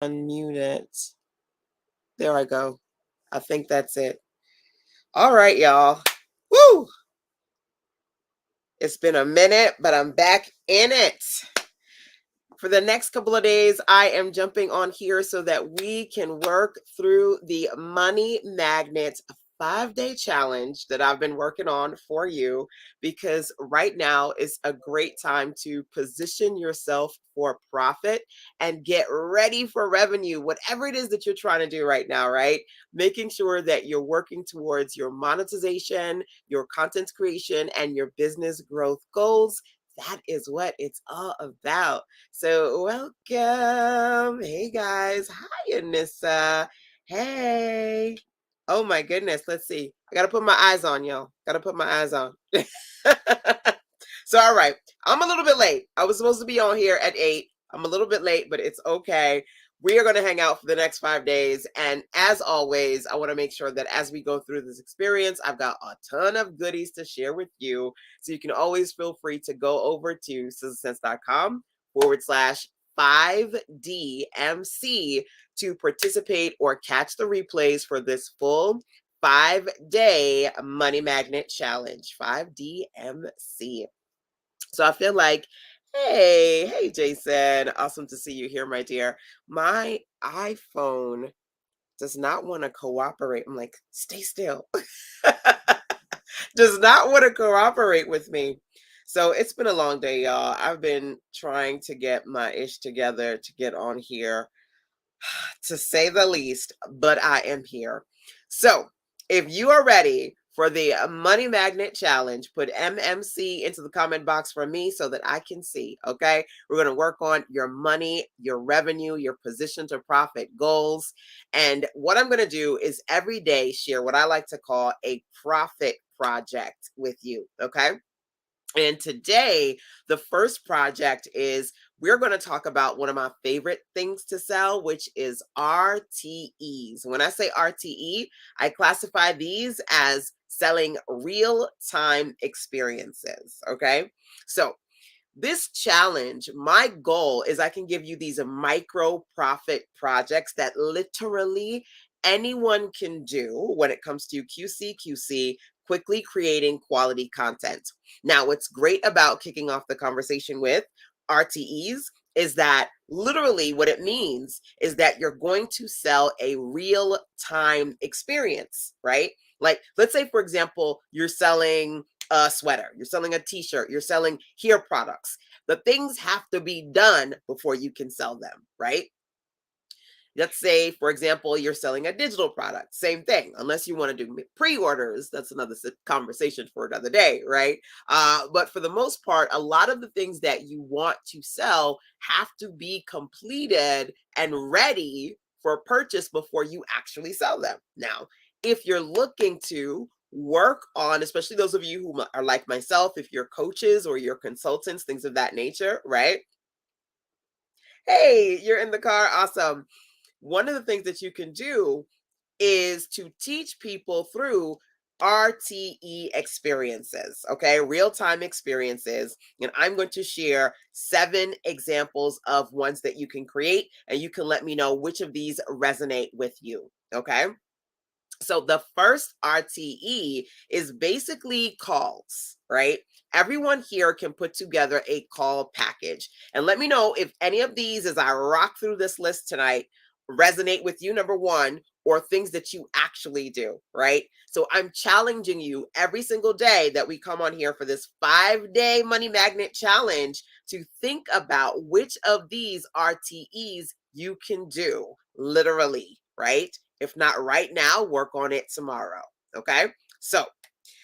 Unmute it. There I go. I think that's it. All right, y'all. Woo! It's been a minute, but I'm back in it. For the next couple of days, I am jumping on here so that we can work through the Money Magnet 5-day challenge that I've been working on for you, because right now is a great time to position yourself for profit and get ready for revenue, whatever it is that you're trying to do right now, right? Making sure that you're working towards your monetization, your content creation, and your business growth goals. That is what it's all about. So welcome. Hey guys. Hi, Anissa. Hey. Oh my goodness. Let's see. I gotta put my eyes on, y'all. Gotta put my eyes on. So all right. I'm a little bit late. I was supposed to be on here at 8. I'm a little bit late, but it's okay. We are going to hang out for the next 5 days. And as always, I want to make sure that as we go through this experience, I've got a ton of goodies to share with you. So you can always feel free to go over to sizzlesense.com/5DMC to participate or catch the replays for this full 5-day Money Magnet Challenge, 5DMC. So I feel like, hey, Jason, awesome to see you here, my dear. My iPhone does not want to cooperate. I'm like, stay still. Does not want to cooperate with me. So it's been a long day, y'all. I've been trying to get my ish together to get on here, to say the least, but I am here. So if you are ready for the Money Magnet Challenge, put MMC into the comment box for me so that I can see, okay? We're going to work on your money, your revenue, your position to profit goals. And what I'm going to do is every day share what I like to call a profit project with you, okay? And today, the first project is we're going to talk about one of my favorite things to sell, which is RTEs. When I say RTE, I classify these as selling real-time experiences, okay? So this challenge, my goal is I can give you these micro profit projects that literally anyone can do when it comes to QC, quickly creating quality content. Now, what's great about kicking off the conversation with RTEs is that literally what it means is that you're going to sell a real time experience, right? Like, let's say, for example, you're selling a sweater, you're selling a t-shirt, you're selling hair products. The things have to be done before you can sell them, right? Let's say, for example, you're selling a digital product. Same thing, unless you want to do pre-orders. That's another conversation for another day, right? But for the most part, a lot of the things that you want to sell have to be completed and ready for purchase before you actually sell them. Now, if you're looking to work on, especially those of you who are like myself, if you're coaches or you're consultants, things of that nature, right? Hey, you're in the car. Awesome. One of the things that you can do is to teach people through RTE experiences, okay? Real-time experiences. And I'm going to share 7 examples of ones that you can create, and you can let me know which of these resonate with you, okay? So the first RTE is basically calls, right? Everyone here can put together a call package. And let me know if any of these, as I rock through this list tonight, resonate with you, number one, or things that you actually do, right? So I'm challenging you every single day that we come on here for this 5-day Money Magnet Challenge to think about which of these RTEs you can do, literally, right? If not right now, work on it tomorrow. Okay. So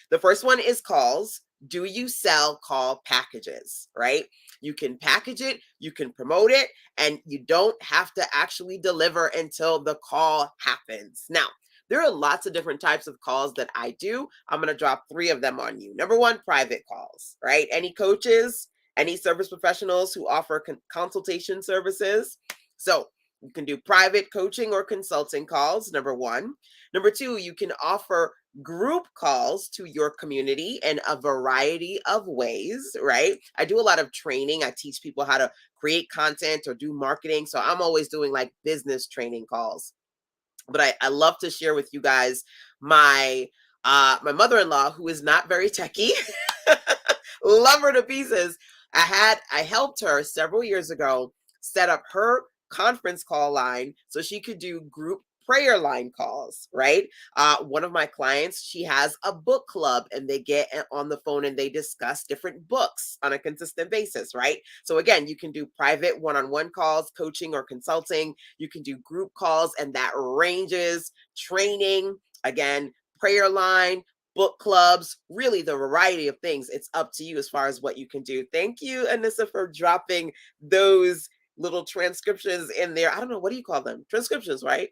the first one is calls. Do you sell call packages, right? You can package it, you can promote it, and you don't have to actually deliver until the call happens. Now, there are lots of different types of calls that I do. I'm going to drop 3 of them on you. Number one, private calls, right? Any coaches, any service professionals who offer consultation services. So You can do private coaching or consulting calls, number one. Number two, you can offer group calls to your community in a variety of ways, right? I do a lot of training. I teach people how to create content or do marketing. So I'm always doing like business training calls. But I love to share with you guys my my mother-in-law, who is not very techy. Love her to pieces. I helped her several years ago set up her conference call line so she could do group prayer line calls, right? One of my clients, she has a book club and they get on the phone and they discuss different books on a consistent basis, right? So again, you can do private one-on-one calls, coaching or consulting. You can do group calls, and that ranges training, again, prayer line, book clubs, really the variety of things. It's up to you as far as what you can do. Thank you, Anissa, for dropping those little transcriptions in there. I don't know, what do you call them? Transcriptions, right?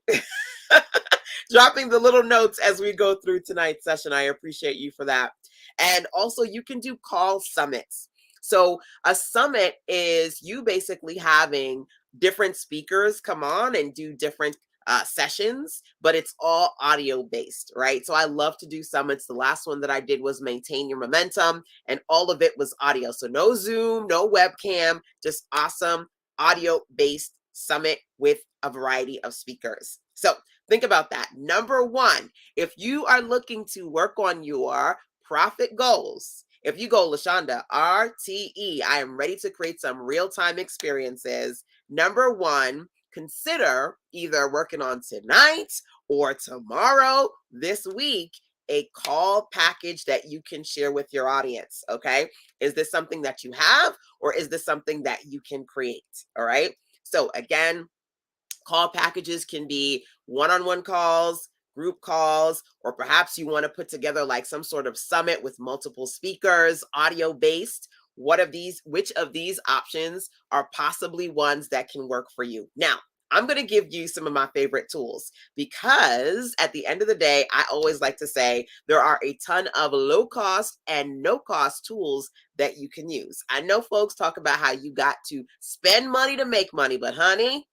Dropping the little notes as we go through tonight's session. I appreciate you for that. And also, you can do call summits. So a summit is you basically having different speakers come on and do different sessions, but it's all audio based, right? So I love to do summits. The last one that I did was Maintain Your Momentum, and all of it was audio. So no Zoom, no webcam, just awesome audio based summit with a variety of speakers. So think about that. Number one, if you are looking to work on your profit goals, if you go, LaShonda, RTE, I am ready to create some real-time experiences. Number one, consider either working on tonight or tomorrow, this week, a call package that you can share with your audience. Okay. Is this something that you have, or is this something that you can create? All right. So again, call packages can be one-on-one calls, group calls, or perhaps you want to put together like some sort of summit with multiple speakers, audio based. Which of these options are possibly ones that can work for you? Now, I'm going to give you some of my favorite tools, because at the end of the day, I always like to say there are a ton of low cost and no cost tools that you can use. I know folks talk about how you got to spend money to make money, but honey,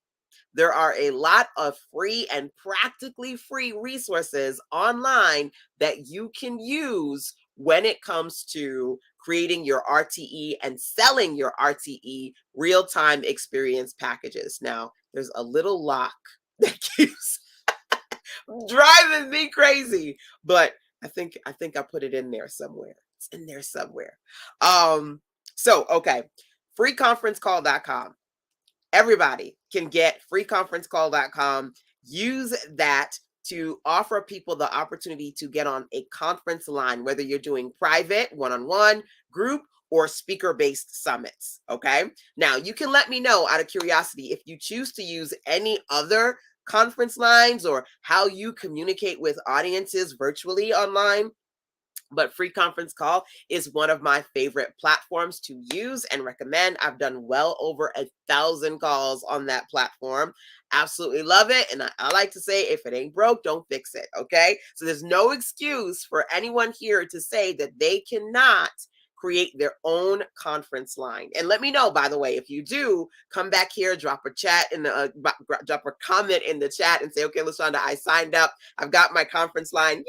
there are a lot of free and practically free resources online that you can use when it comes to creating your RTE and selling your RTE real-time experience packages. Now, there's a little lock that keeps driving me crazy, but I think I put it in there somewhere. It's in there somewhere. Okay, freeconferencecall.com. Everybody can get freeconferencecall.com. Use that to offer people the opportunity to get on a conference line, whether you're doing private, one-on-one, group, or speaker-based summits. Okay. Now, you can let me know out of curiosity if you choose to use any other conference lines or how you communicate with audiences virtually online. But Free Conference Call is one of my favorite platforms to use and recommend. I've done well over 1,000 calls on that platform. Absolutely love it. And I like to say, if it ain't broke, don't fix it. Okay. So there's no excuse for anyone here to say that they cannot create their own conference line. And let me know, by the way, if you do, come back here, drop a chat in the drop a comment in the chat and say, okay, LaShonda, I signed up. I've got my conference line. Yay!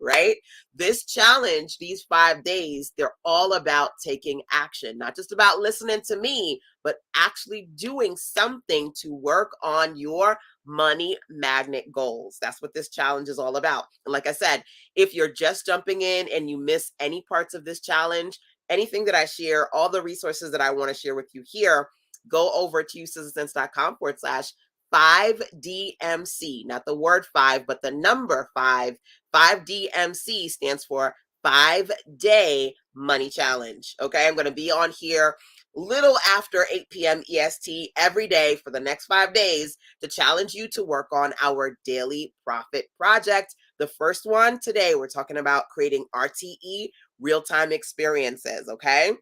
Right? This challenge, these 5 days, they're all about taking action, not just about listening to me, but actually doing something to work on your money magnet goals. That's what this challenge is all about. And like I said, if you're just jumping in and you miss any parts of this challenge, anything that I share, all the resources that I want to share with you here, go over to usizzlesense.com/5DMC, not the word five, but the number five. 5DMC stands for 5-day money challenge. Okay, I'm going to be on here little after 8 p.m. EST every day for the next 5 days to challenge you to work on our daily profit project. The first one today, we're talking about creating RTE real-time experiences. Okay.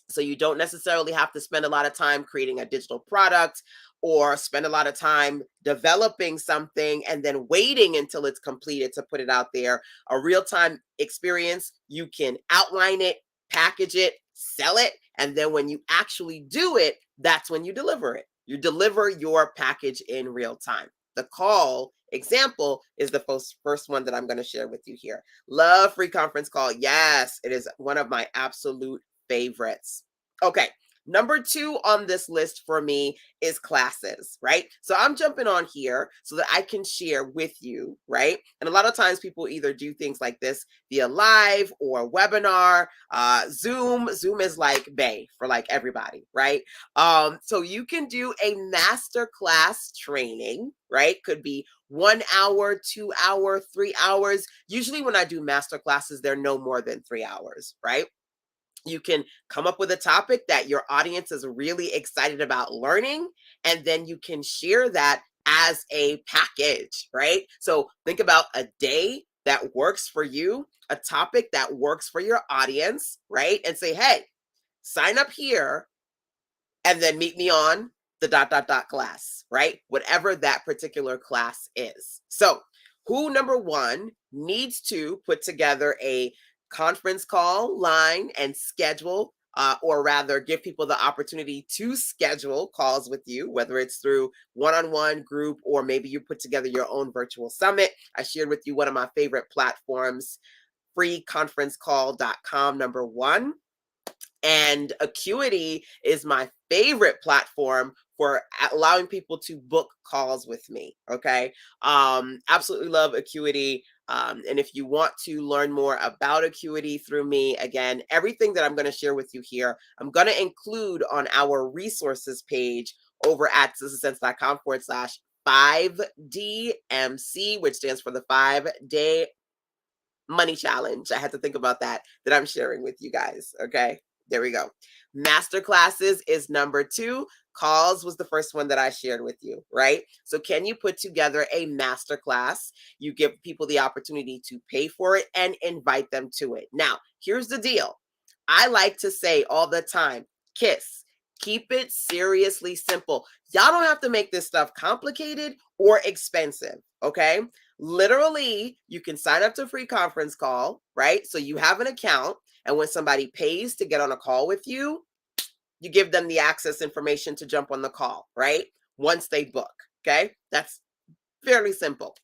So you don't necessarily have to spend a lot of time creating a digital product or spend a lot of time developing something and then waiting until it's completed to put it out there. A real-time experience, you can outline it, package it, sell it, and then when you actually do it, that's when you deliver it. You deliver your package in real time. The call example is the first one that I'm going to share with you here. Love free conference call. Yes, it is one of my absolute favorites. Okay, number two on this list for me is classes, right? So I'm jumping on here so that I can share with you, right? And a lot of times people either do things like this via live or webinar, Zoom. Zoom is like Bay for like everybody, right? So you can do a master class training, right? Could be 1 hour, 2 hour, 3 hours. Usually when I do master classes, they're no more than 3 hours, right? You can come up with a topic that your audience is really excited about learning, and then you can share that as a package, right? So think about a day that works for you, a topic that works for your audience, right? And say, hey, sign up here and then meet me on the dot dot dot class, right? Whatever that particular class is. So, who number one needs to put together a conference call line and schedule, or rather, give people the opportunity to schedule calls with you, whether it's through one on one group or maybe you put together your own virtual summit. I shared with you one of my favorite platforms, freeconferencecall.com, number one. And Acuity is my favorite platform for allowing people to book calls with me. Okay. Absolutely love Acuity. And if you want to learn more about Acuity through me, again, everything that I'm going to share with you here, I'm going to include on our resources page over at sistersense.com/5DMC, which stands for the 5-day money challenge. I had to think about that I'm sharing with you guys. Okay. There we go. Master classes is number two. Calls was the first one that I shared with you, right? So can you put together a master class? You give people the opportunity to pay for it and invite them to it. Now, here's the deal. I like to say all the time, KISS, keep it seriously simple. Y'all don't have to make this stuff complicated or expensive, okay? Literally, you can sign up to free conference call, right? So you have an account, and when somebody pays to get on a call with you, you give them the access information to jump on the call, right? Once they book, okay? That's fairly simple.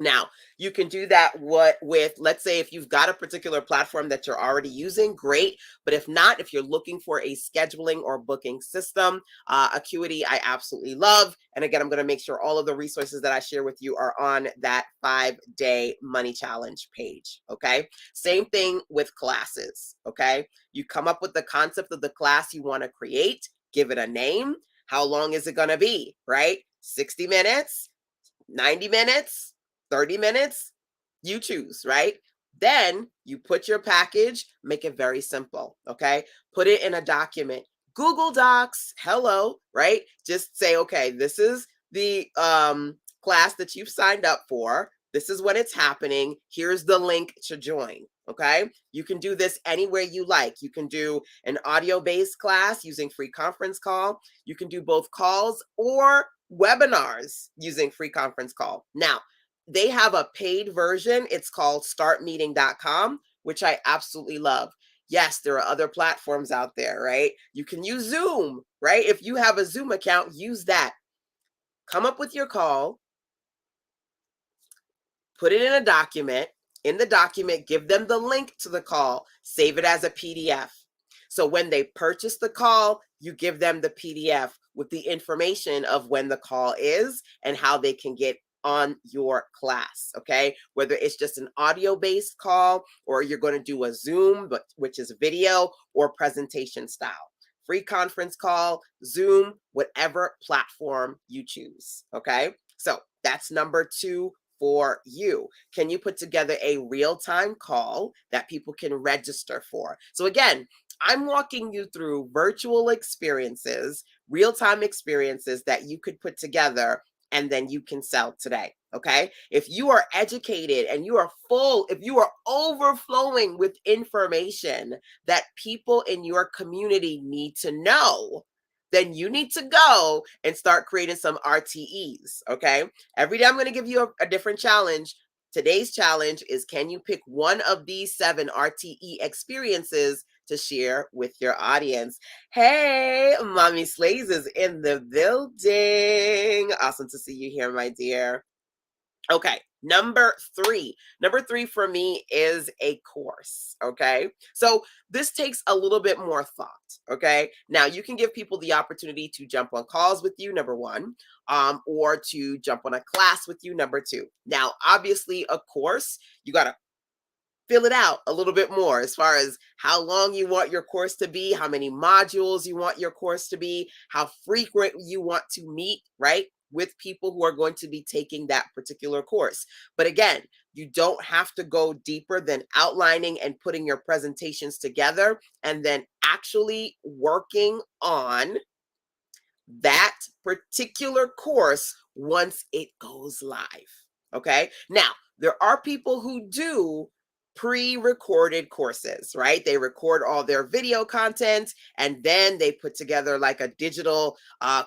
Now, you can do that with, let's say, if you've got a particular platform that you're already using, great. But if not, if you're looking for a scheduling or booking system, Acuity, I absolutely love. And again, I'm going to make sure all of the resources that I share with you are on that 5-day money challenge page. Okay. Same thing with classes. Okay. You come up with the concept of the class you want to create, give it a name. How long is it going to be? Right? 60 minutes, 90 minutes, 30 minutes, you choose, right? Then you put your package, make it very simple, okay? Put it in a document. Google Docs, hello, right? Just say, okay, this is the class that you've signed up for. This is when it's happening. Here's the link to join, okay? You can do this anywhere you like. You can do an audio-based class using free conference call. You can do both calls or webinars using free conference call. Now, they have a paid version. It's called startmeeting.com, which I absolutely love. Yes, there are other platforms out there, right? You can use Zoom, right? If you have a Zoom account, use that. Come up with your call, put it in a document. In the document, give them the link to the call, save it as a PDF. So when they purchase the call, you give them the PDF with the information of when the call is and how they can get on your class, okay? Whether it's just an audio-based call or you're going to do a Zoom, which is video or presentation style. Free conference call, Zoom, whatever platform you choose, okay? So that's number two for you. Can you put together a real-time call that people can register for? So again, I'm walking you through virtual experiences, real-time experiences that you could put together and then you can sell today. Okay. If you are educated and you are full, if you are overflowing with information that people in your community need to know, then you need to go and start creating some RTEs. Okay. Every day I'm going to give you a different challenge. Today's challenge is, can you pick one of these 7 RTE experiences to share with your audience? Hey, Mommy Slays is in the building. Awesome to see you here, my dear. Okay, number three. Number three for me is a course. Okay, so this takes a little bit more thought. Okay, now you can give people the opportunity to jump on calls with you, number one, or to jump on a class with you, number two. Now, obviously, a course, you got to fill it out a little bit more as far as how long you want your course to be, how many modules you want your course to be, how frequent you want to meet, right? With people who are going to be taking that particular course. But again, you don't have to go deeper than outlining and putting your presentations together and then actually working on that particular course once it goes live. Okay. Now, there are people who do pre-recorded courses, right? They record all their video content and then they put together like a digital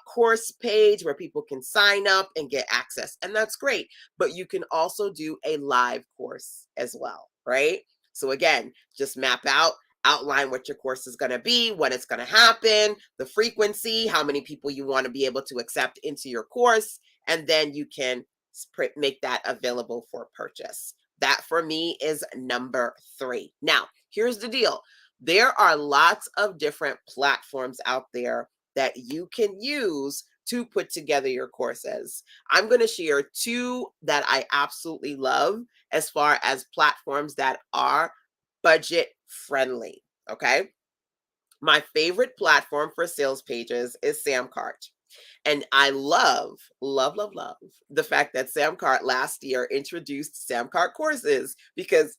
course page where people can sign up and get access. And that's great. But you can also do a live course as well, right? So again, just map out, outline what your course is going to be, when it's going to happen, the frequency, how many people you want to be able to accept into your course, and then you can make that available for purchase. That for me is number three. Now, here's the deal. There are lots of different platforms out there that you can use to put together your courses. I'm going to share two that I absolutely love as far as platforms that are budget friendly. Okay. My favorite platform for sales pages is Samcart. And I love, love, love, love the fact that Samcart last year introduced Samcart courses, because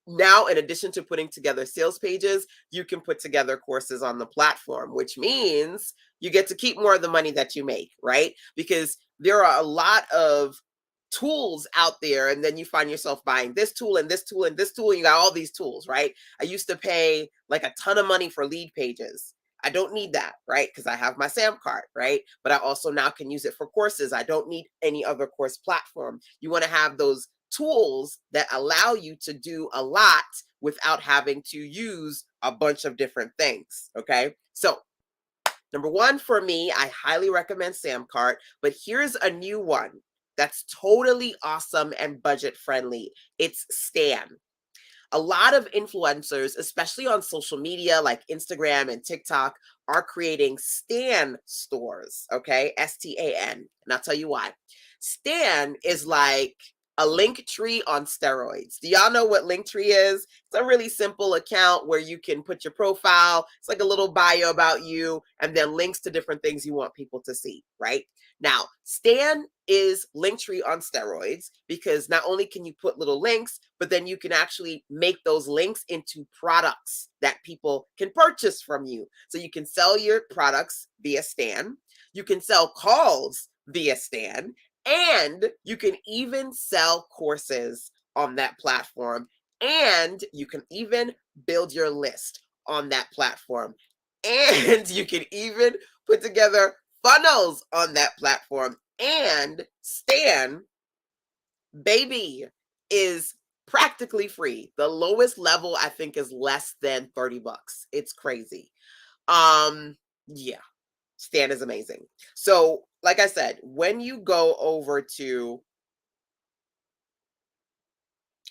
now, in addition to putting together sales pages, you can put together courses on the platform, which means you get to keep more of the money that you make, right? Because there are a lot of tools out there, and then you find yourself buying this tool and this tool and this tool, and you got all these tools, right? I used to pay like a ton of money for lead pages. I don't need that, right? Because I have my Sam cart, right? But I also now can use it for courses. I don't need any other course platform. You want to have those tools that allow you to do a lot without having to use a bunch of different things, okay? So number one for me, I highly recommend Samcart, but here's a new one that's totally awesome and budget friendly. It's Stan. A lot of influencers, especially on social media like Instagram and TikTok, are creating Stan stores, okay? Stan. And I'll tell you why. Stan is like a link tree on steroids. Do y'all know what Linktree is? It's a really simple account where you can put your profile. It's like a little bio about you and then links to different things you want people to see, right? Now, Stan is Linktree on steroids, because not only can you put little links, but then you can actually make those links into products that people can purchase from you. So you can sell your products via Stan. You can sell calls via Stan. And you can even sell courses on that platform. And you can even build your list on that platform. And you can even put together funnels on that platform. And Stan, baby, is practically free. The lowest level I think is less than 30 bucks. It's crazy. Yeah. Stan is amazing. So, like I said, when you go over to,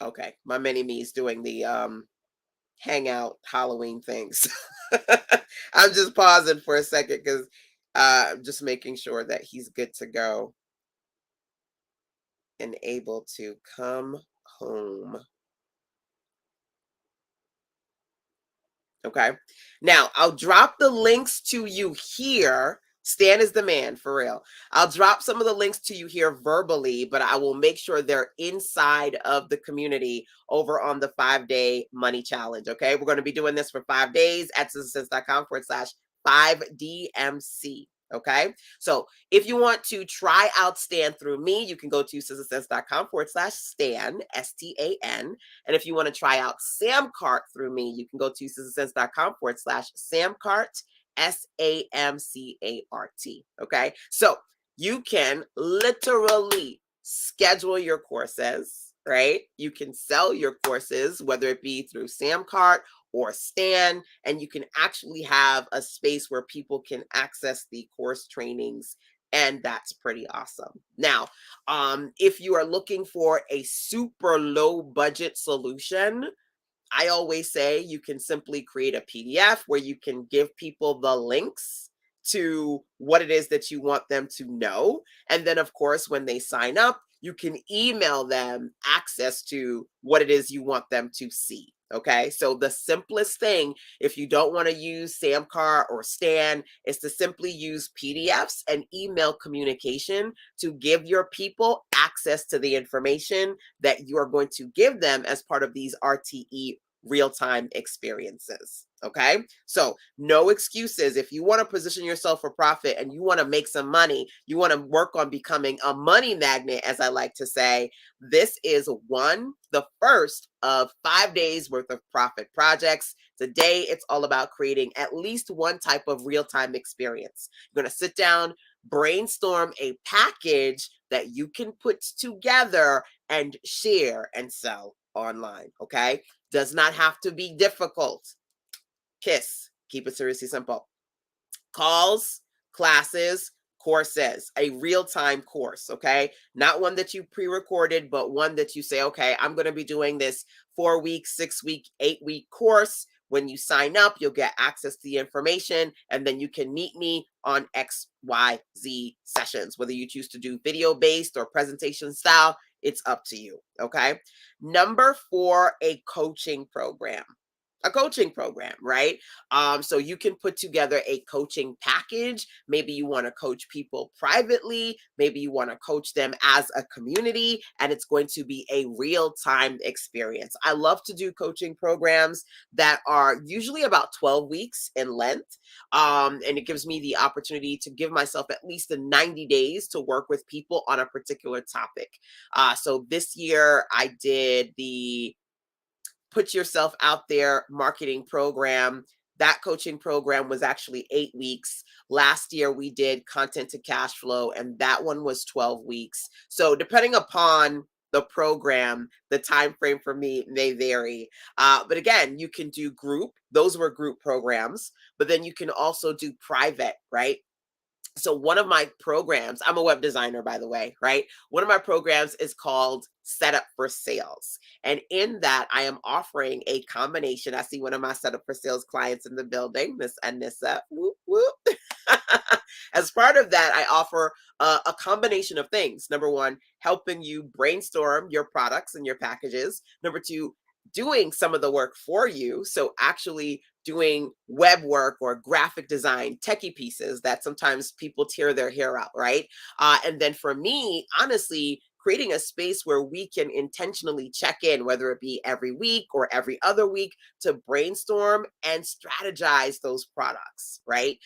okay, my mini me is doing the hangout Halloween things. I'm just pausing for a second because I'm just making sure that he's good to go and able to come home. Okay. Now, I'll drop the links to you here. Stan is the man, for real. I'll drop some of the links to you here verbally, but I will make sure they're inside of the community over on the 5-day money challenge. Okay. We're going to be doing this for 5 days at sizzlesense.com/5DMC. Okay. So if you want to try out Stan through me, you can go to sizzlesense.com/Stan, STAN. And if you want to try out Samcart through me, you can go to sizzlesense.com/Samcart, SAMCART. Okay. So you can literally schedule your courses right? You can sell your courses, whether it be through Samcart or Stan, and you can actually have a space where people can access the course trainings. And that's pretty awesome. Now, if you are looking for a super low budget solution, I always say you can simply create a PDF where you can give people the links to what it is that you want them to know. And then, of course, when they sign up, you can email them access to what it is you want them to see. Okay. So the simplest thing, if you don't want to use Samcar or Stan, is to simply use PDFs and email communication to give your people access to the information that you are going to give them as part of these RTE real-time experiences. Okay. So no excuses. If you want to position yourself for profit and you want to make some money, you want to work on becoming a money magnet, as I like to say, this is the first of 5 days worth of profit projects. Today, it's all about creating at least one type of real-time experience. You're going to sit down, brainstorm a package that you can put together and share and sell online. Okay. Does not have to be difficult. KISS. Keep it seriously simple. Calls, classes, courses, a real-time course, okay? Not one that you pre-recorded, but one that you say, okay, I'm going to be doing this 4-week, 6-week, 8-week course. When you sign up, you'll get access to the information, and then you can meet me on XYZ sessions. Whether you choose to do video-based or presentation style, it's up to you, okay? Number 4, a coaching program. A coaching program, right? So you can put together a coaching package. Maybe you want to coach people privately. Maybe you want to coach them as a community, and it's going to be a real-time experience. I love to do coaching programs that are usually about 12 weeks in length. And it gives me the opportunity to give myself at least 90 days to work with people on a particular topic. So this year I did the Put Yourself Out There marketing program. That coaching program was actually 8 weeks. Last year we did Content to Cash Flow, and that one was 12 weeks. So depending upon the program, the time frame for me may vary. But again, you can do group. Those were group programs, but then you can also do private, right? So one of my programs, I'm a web designer, by the way, right? One of my programs is called Setup for Sales. And in that, I am offering a combination. I see one of my Setup for Sales clients in the building, Miss Anissa. Whoop, whoop. As part of that, I offer a combination of things. Number one, helping you brainstorm your products and your packages. Number two, doing some of the work for you. So actually doing web work or graphic design, techie pieces that sometimes people tear their hair out, right? And then for me, honestly, creating a space where we can intentionally check in, whether it be every week or every other week, to brainstorm and strategize those products, right?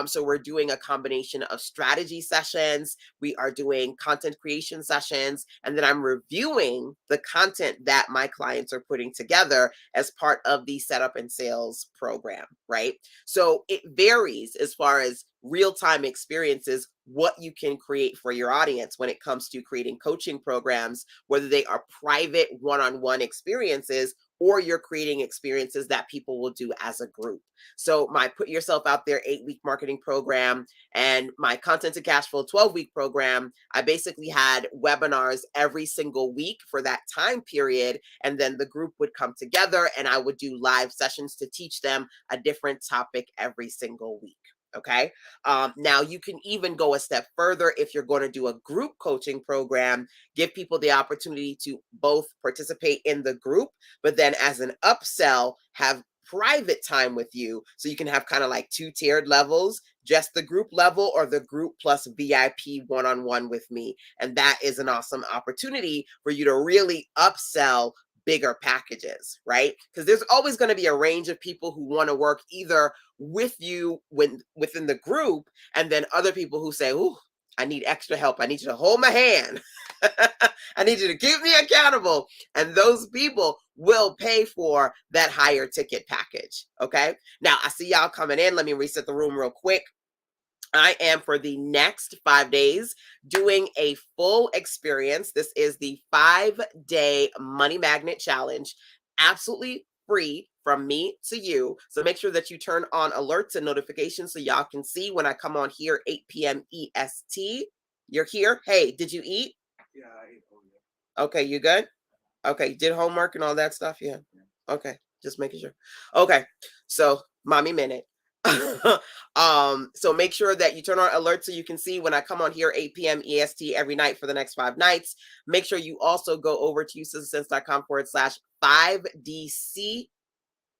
So we're doing a combination of strategy sessions, we are doing content creation sessions, and then I'm reviewing the content that my clients are putting together as part of the setup and sales program, right? So it varies as far as real-time experiences, what you can create for your audience when it comes to creating coaching programs, whether they are private one-on-one experiences or you're creating experiences that people will do as a group. So my Put Yourself Out There 8-week marketing program and my Content to Cash Flow 12-week program, I basically had webinars every single week for that time period. And then the group would come together and I would do live sessions to teach them a different topic every single week. Okay. Now you can even go a step further if you're going to do a group coaching program, give people the opportunity to both participate in the group, but then as an upsell, have private time with you. So you can have kind of like 2 tiered levels, just the group level or the group plus VIP one-on-one with me. And that is an awesome opportunity for you to really upsell bigger packages, right? Because there's always going to be a range of people who want to work either with you within the group, and then other people who say, "Ooh, I need extra help. I need you to hold my hand. I need you to keep me accountable." And those people will pay for that higher ticket package. Okay. Now I see y'all coming in. Let me reset the room real quick. I am for the next 5 days doing a full experience. This is the 5-day Money Magnet Challenge, absolutely free from me to you. So make sure that you turn on alerts and notifications so y'all can see when I come on here, 8 p.m. EST. You're here. Hey, did you eat? Yeah, I ate. Okay, you good? Okay, did homework and all that stuff? Yeah. Okay, just making sure. Okay, so mommy minute. So make sure that you turn on alerts so you can see when I come on here 8 p.m. EST every night for the next 5 nights. Make sure you also go over to usesense.com/5DC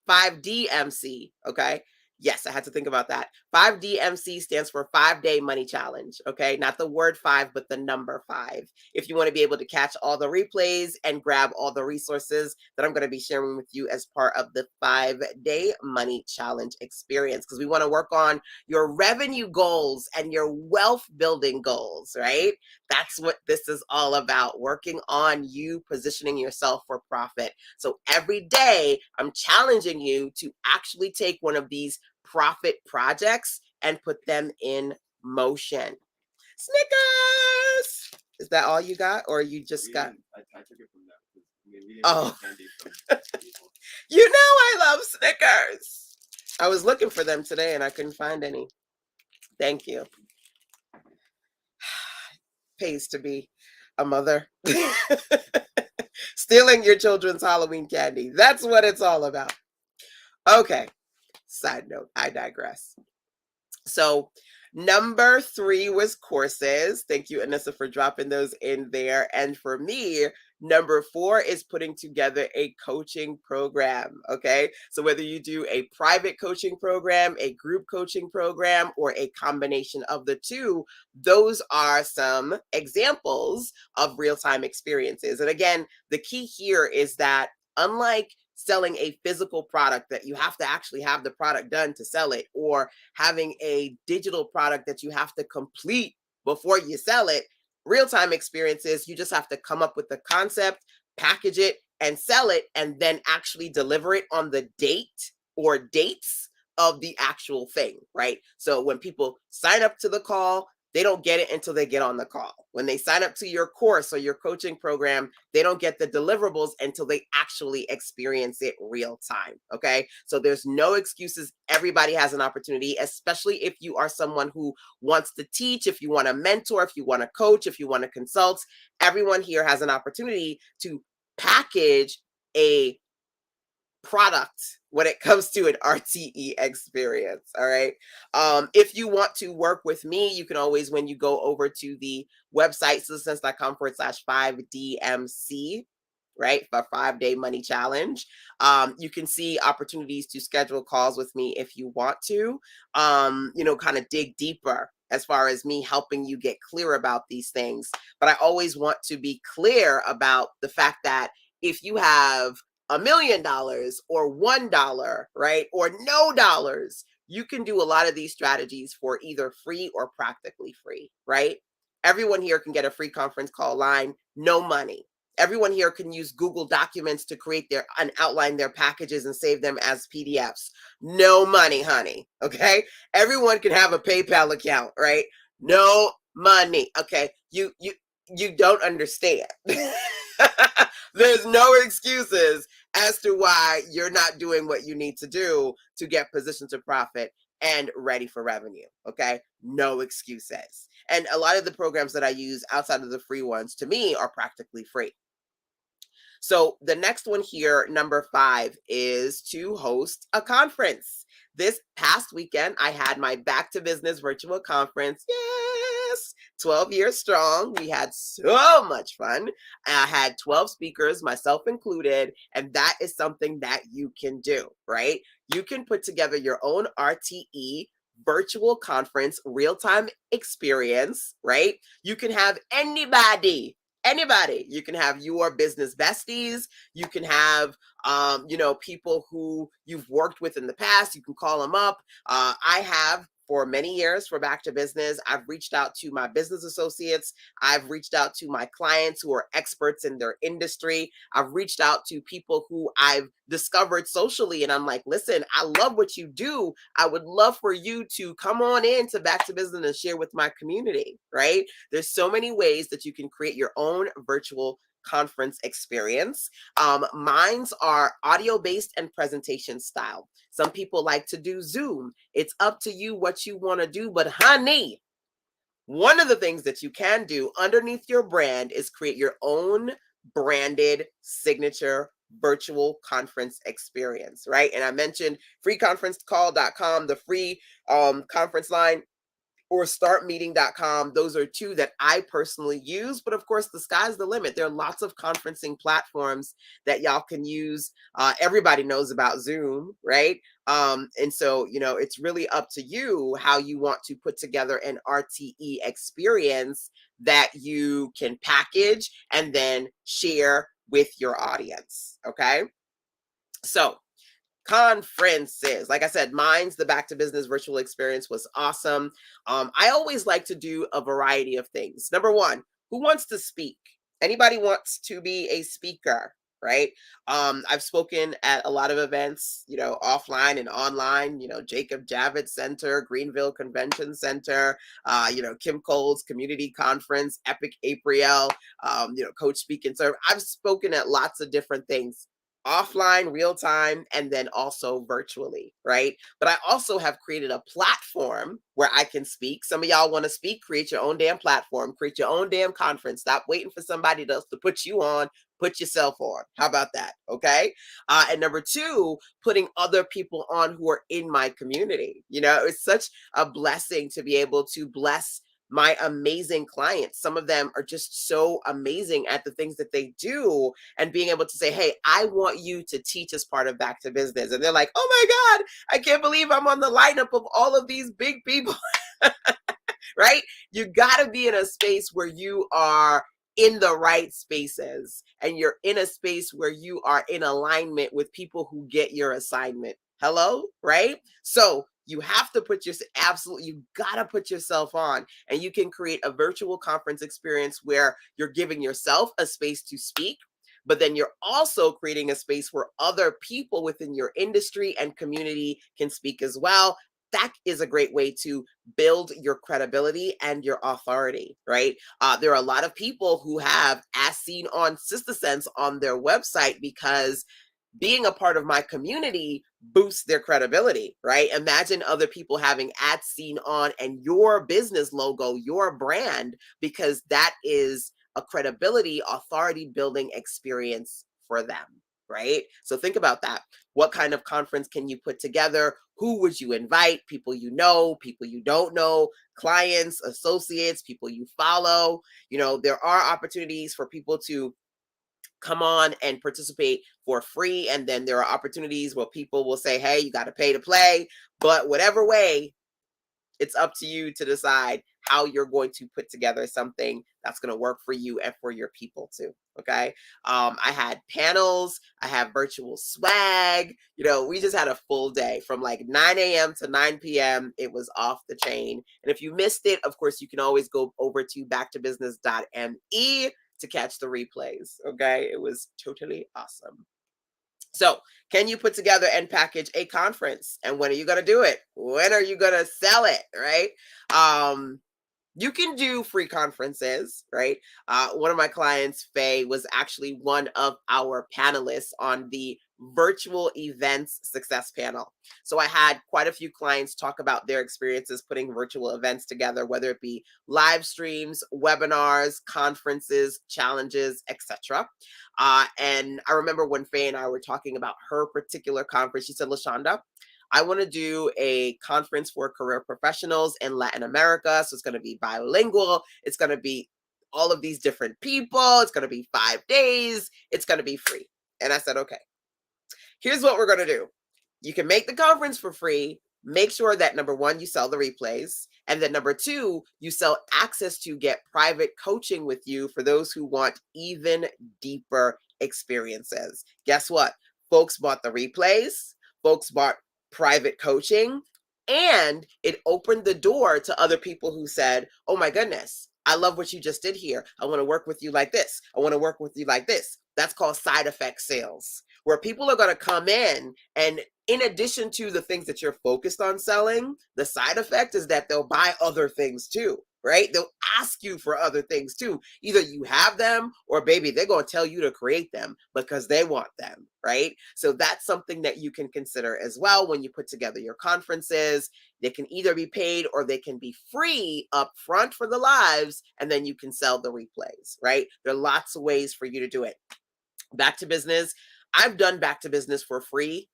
5DMC. Okay. Yes, I had to think about that. 5DMC stands for 5-day money challenge. Okay. Not the word five, but the number five. If you want to be able to catch all the replays and grab all the resources that I'm going to be sharing with you as part of the 5-day money challenge experience, because we want to work on your revenue goals and your wealth building goals, right? That's what this is all about, working on you positioning yourself for profit. So every day I'm challenging you to actually take one of these profit projects and put them in motion. Snickers! Is that all you got, or you just got? I took it from that. Oh, you know I love Snickers. I was looking for them today and I couldn't find any. Thank you. Pays to be a mother. Stealing your children's Halloween candy. That's what it's all about. Okay. Side note, I digress. So number 3 was courses. Thank you, Anissa, for dropping those in there. And for me, number 4 is putting together a coaching program. Okay. So whether you do a private coaching program, a group coaching program, or a combination of the two, those are some examples of real-time experiences. And again, the key here is that unlike selling a physical product that you have to actually have the product done to sell it, or having a digital product that you have to complete before you sell it, real-time experiences, you just have to come up with the concept, package it, and sell it, and then actually deliver it on the date or dates of the actual thing, right? So when people sign up to the call, they don't get it until they get on the call. When they sign up to your course or your coaching program, they don't get the deliverables until they actually experience it real time. Okay. So there's no excuses. Everybody has an opportunity, especially if you are someone who wants to teach, if you want to mentor, if you want to coach, if you want to consult. Everyone here has an opportunity to package a product when it comes to an RTE experience. All right. If you want to work with me, you can always, when you go over to the website, citizens.com/5DMC, right, for 5-day money challenge, you can see opportunities to schedule calls with me if you want to, kind of dig deeper as far as me helping you get clear about these things. But I always want to be clear about the fact that if you have $1 million or $1, right, or no dollars, you can do a lot of these strategies for either free or practically free, right? Everyone here can get a free conference call line, no money. Everyone here can use Google Documents to create and outline their packages and save them as PDFs. No money, honey. Okay. Everyone can have a PayPal account, right? No money. Okay. You don't understand. There's no excuses as to why you're not doing what you need to do to get positioned to profit and ready for revenue. Okay. No excuses. And a lot of the programs that I use outside of the free ones, to me, are practically free. So the next one here, number 5, is to host a conference. This past weekend, I had my Back to Business virtual conference. Yes, 12 years strong. We had so much fun. I had 12 speakers, myself included, and that is something that you can do, right? You can put together your own RTE virtual conference, real-time experience, right? You can have anybody. You can have your business besties. You can have people who you've worked with in the past. You can call them up. I have for many years for Back to Business. I've reached out to my business associates. I've reached out to my clients who are experts in their industry. I've reached out to people who I've discovered socially. And I'm like, listen, I love what you do. I would love for you to come on in to Back to Business and share with my community, right? There's so many ways that you can create your own virtual conference experience. Mine's are audio based and presentation style. Some people like to do Zoom. It's up to you what you want to do. But honey, one of the things that you can do underneath your brand is create your own branded signature virtual conference experience, right? And I mentioned freeconferencecall.com, the free conference line, or startmeeting.com. Those are two that I personally use. But of course, the sky's the limit. There are lots of conferencing platforms that y'all can use. Everybody knows about Zoom, right? And so, it's really up to you how you want to put together an RTE experience that you can package and then share with your audience. Okay. So, conferences. Like I said, mine's the Back to Business virtual experience was awesome. I always like to do a variety of things. Number one, who wants to speak? Anybody wants to be a speaker, right? I've spoken at a lot of events, offline and online, Jacob Javits Center, Greenville Convention Center, Kim Cole's community conference, Epic April, Coach Speak and Serve. I've spoken at lots of different things, offline, real time, and then also virtually, right? But I also have created a platform where I can speak. Some of y'all want to speak, create your own damn platform, create your own damn conference. Stop waiting for somebody else to put you on, put yourself on. How about that? Okay. And number two, putting other people on who are in my community. It's such a blessing to be able to bless my amazing clients. Some of them are just so amazing at the things that they do, and being able to say, hey, I want you to teach as part of Back to Business. And they're like, oh my God, I can't believe I'm on the lineup of all of these big people, right? You got to be in a space where you are in the right spaces, and you're in a space where you are in alignment with people who get your assignment. Hello, right? So you have to you got to put yourself on, and you can create a virtual conference experience where you're giving yourself a space to speak, but then you're also creating a space where other people within your industry and community can speak as well. That is a great way to build your credibility and your authority, right? There are a lot of people who have As Seen on Sister Sense on their website because being a part of my community boosts their credibility, right? Imagine other people having As Seen on and your business logo, your brand, because that is a credibility, authority building experience for them, right? So think about that. What kind of conference can you put together? Who would you invite? People you know, people you don't know, clients, associates, people you follow. There are opportunities for people to come on and participate for free. And then there are opportunities where people will say, hey, you got to pay to play. But whatever way, it's up to you to decide how you're going to put together something that's going to work for you and for your people too. Okay. I had panels, I have virtual swag. We just had a full day from like 9 a.m. to 9 p.m. It was off the chain. And if you missed it, of course, you can always go over to backtobusiness.me to catch the replays. Okay. It was totally awesome. So, can you put together and package a conference? And when are you going to do it? When are you going to sell it? Right? You can do free conferences, right? One of my clients, Faye, was actually one of our panelists on the virtual events success panel. So I had quite a few clients talk about their experiences putting virtual events together, whether it be live streams, webinars, conferences, challenges, etc. And I remember when Faye and I were talking about her particular conference, she said, LaShonda, I want to do a conference for career professionals in Latin America. So it's going to be bilingual. It's going to be all of these different people. It's going to be 5 days. It's going to be free. And I said, okay, here's what we're going to do. You can make the conference for free. Make sure that number one, you sell the replays. And then number two, you sell access to get private coaching with you for those who want even deeper experiences. Guess what? Folks bought the replays. Folks bought private coaching. And it opened the door to other people who said, oh my goodness, I love what you just did here. I want to work with you like this. I want to work with you like this. That's called side effect sales, where people are going to come in addition to the things that you're focused on selling, the side effect is that they'll buy other things too, right? They'll ask you for other things too. Either you have them or baby, they're going to tell you to create them because they want them, right? So that's something that you can consider as well when you put together your conferences. They can either be paid or they can be free up front for the lives, and then you can sell the replays, right? There are lots of ways for you to do it. Back to business. I've done back to business for free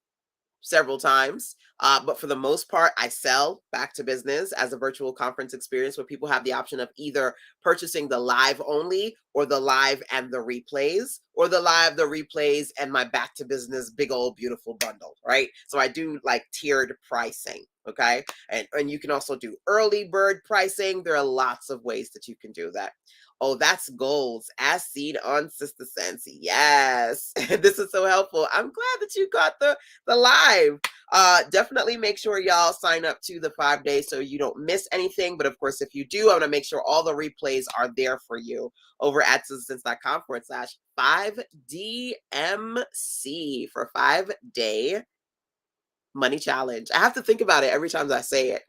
several times. But for the most part, I sell back to business as a virtual conference experience where people have the option of either purchasing the live only or the live and the replays, or the live, the replays, and my back to business big old beautiful bundle, right? So I do like tiered pricing, okay? And you can also do early bird pricing. There are lots of ways that you can do that. Oh, that's goals as seen on Sister Sense. Yes, this is so helpful. I'm glad that you got the live. Definitely make sure y'all sign up to the 5 days so you don't miss anything. But of course, if you do, I'm gonna make sure all the replays are there for you over at sistersense.com/5DMC for 5-day money challenge. I have to think about it every time I say it.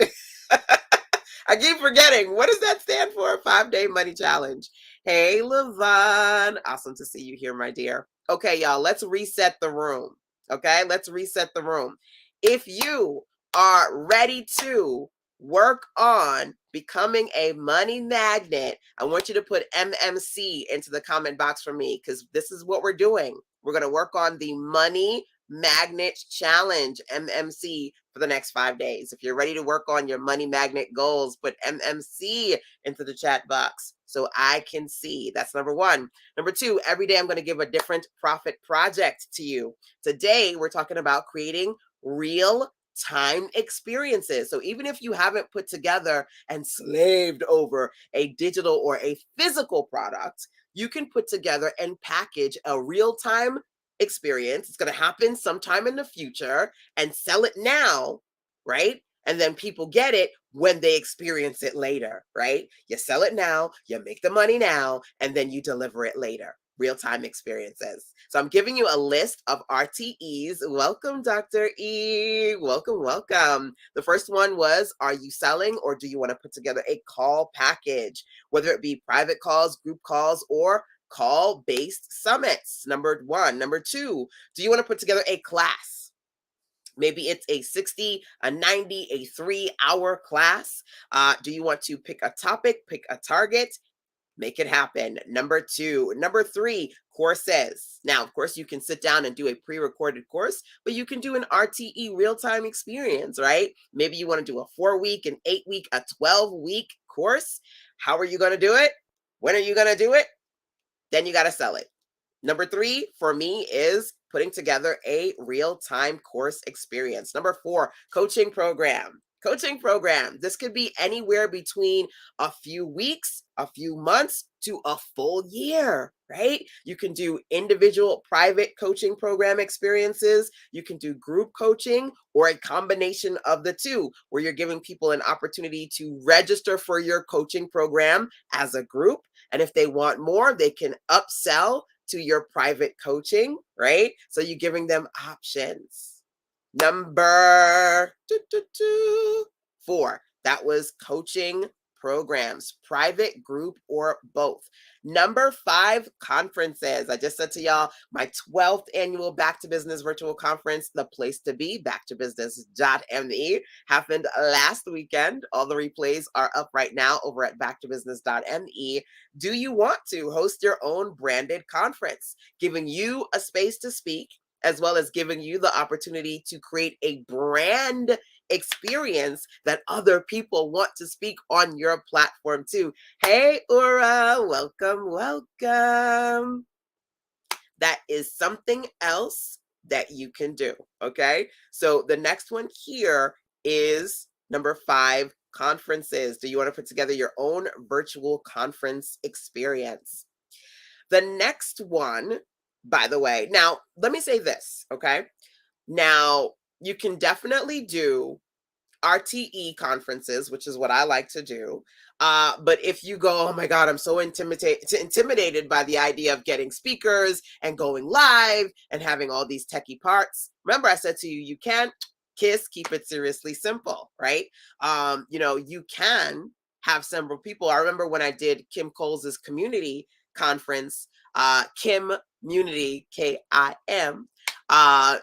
I keep forgetting. What does that stand for? 5-day money challenge. Hey, Levon. Awesome to see you here, my dear. Okay, y'all, let's reset the room. Okay, let's reset the room. If you are ready to work on becoming a money magnet, I want you to put MMC into the comment box for me because this is what we're doing. We're going to work on the money magnet challenge, MMC, for the next 5 days. If you're ready to work on your money magnet goals, put MMC into the chat box so I can see. That's number one. Number two, every day I'm going to give a different profit project to you. Today, we're talking about creating real time experiences. So even if you haven't put together and slaved over a digital or a physical product, you can put together and package a real time experience. It's going to happen sometime in the future and sell it now, right? And then people get it when they experience it later, right? You sell it now, you make the money now, and then you deliver it later. Real time experiences. So I'm giving you a list of RTEs. Welcome, Dr. E. Welcome, welcome. The first one was, are you selling or do you want to put together a call package, whether it be private calls, group calls, or call-based summits? Number one. Number two, do you want to put together a class? Maybe it's a 60, a 90, a 3-hour class. Do you want to pick a topic, pick a target, make it happen? Number two. Number three, courses. Now, of course, you can sit down and do a pre-recorded course, but you can do an RTE real-time experience, right? Maybe you want to do a 4-week, an 8-week, a 12-week course. How are you going to do it? When are you going to do it? Then you got to sell it. Number three for me is putting together a real-time course experience. Number four, coaching program. Coaching program. This could be anywhere between a few weeks, a few months, to a full year, right? You can do individual private coaching program experiences. You can do group coaching or a combination of the two, where you're giving people an opportunity to register for your coaching program as a group. And if they want more, they can upsell to your private coaching, right? So you're giving them options. Number 4, that was coaching programs, private, group, or both. Number 5, conferences. I just said to y'all, my 12th annual Back to Business virtual conference, the place to be, backtobusiness.me, happened last weekend. All the replays are up right now over at backtobusiness.me. Do you want to host your own branded conference, giving you a space to speak, as well as giving you the opportunity to create a brand experience that other people want to speak on your platform too? Hey, Ura, welcome, welcome. That is something else that you can do, okay? So the next one here is number 5, conferences. Do you want to put together your own virtual conference experience? The next one, by the way, now let me say this, okay? Now, you can definitely do RTE conferences, which is what I like to do. But if you go, oh my God, I'm so intimidated by the idea of getting speakers and going live and having all these techie parts. Remember, I said to you, you can't keep it seriously simple, right? You can have several people. I remember when I did Kim Coles's community conference, Kim Munity, KIM.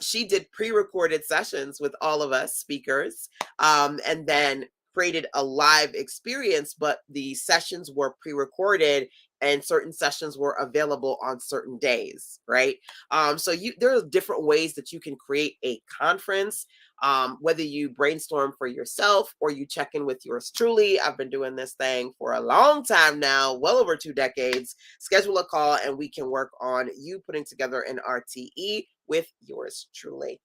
She did pre-recorded sessions with all of us speakers, and then created a live experience, but the sessions were pre-recorded and certain sessions were available on certain days, right? So there are different ways that you can create a conference, whether you brainstorm for yourself or you check in with yours truly. I've been doing this thing for a long time now, well over 2 decades. Schedule a call and we can work on you putting together an RTE with yours truly.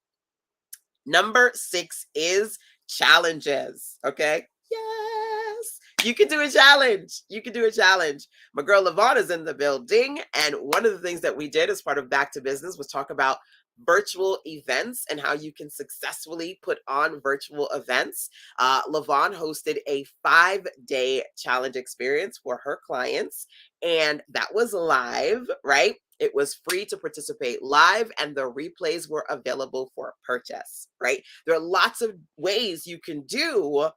Number 6 is challenges. Okay. Yes. You can do a challenge. You can do a challenge. My girl Lavon is in the building. And one of the things that we did as part of Back to Business was talk about virtual events and how you can successfully put on virtual events. Lavon hosted a 5-day challenge experience for her clients, and that was live, right? It was free to participate live, and the replays were available for purchase, right? There are lots of ways you can do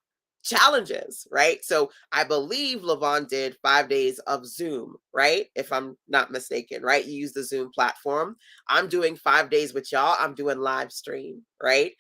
challenges, right? So I believe Lavon did 5 days of Zoom, right? If I'm not mistaken, right? You use the Zoom platform. I'm doing 5 days with y'all. I'm doing live stream, right?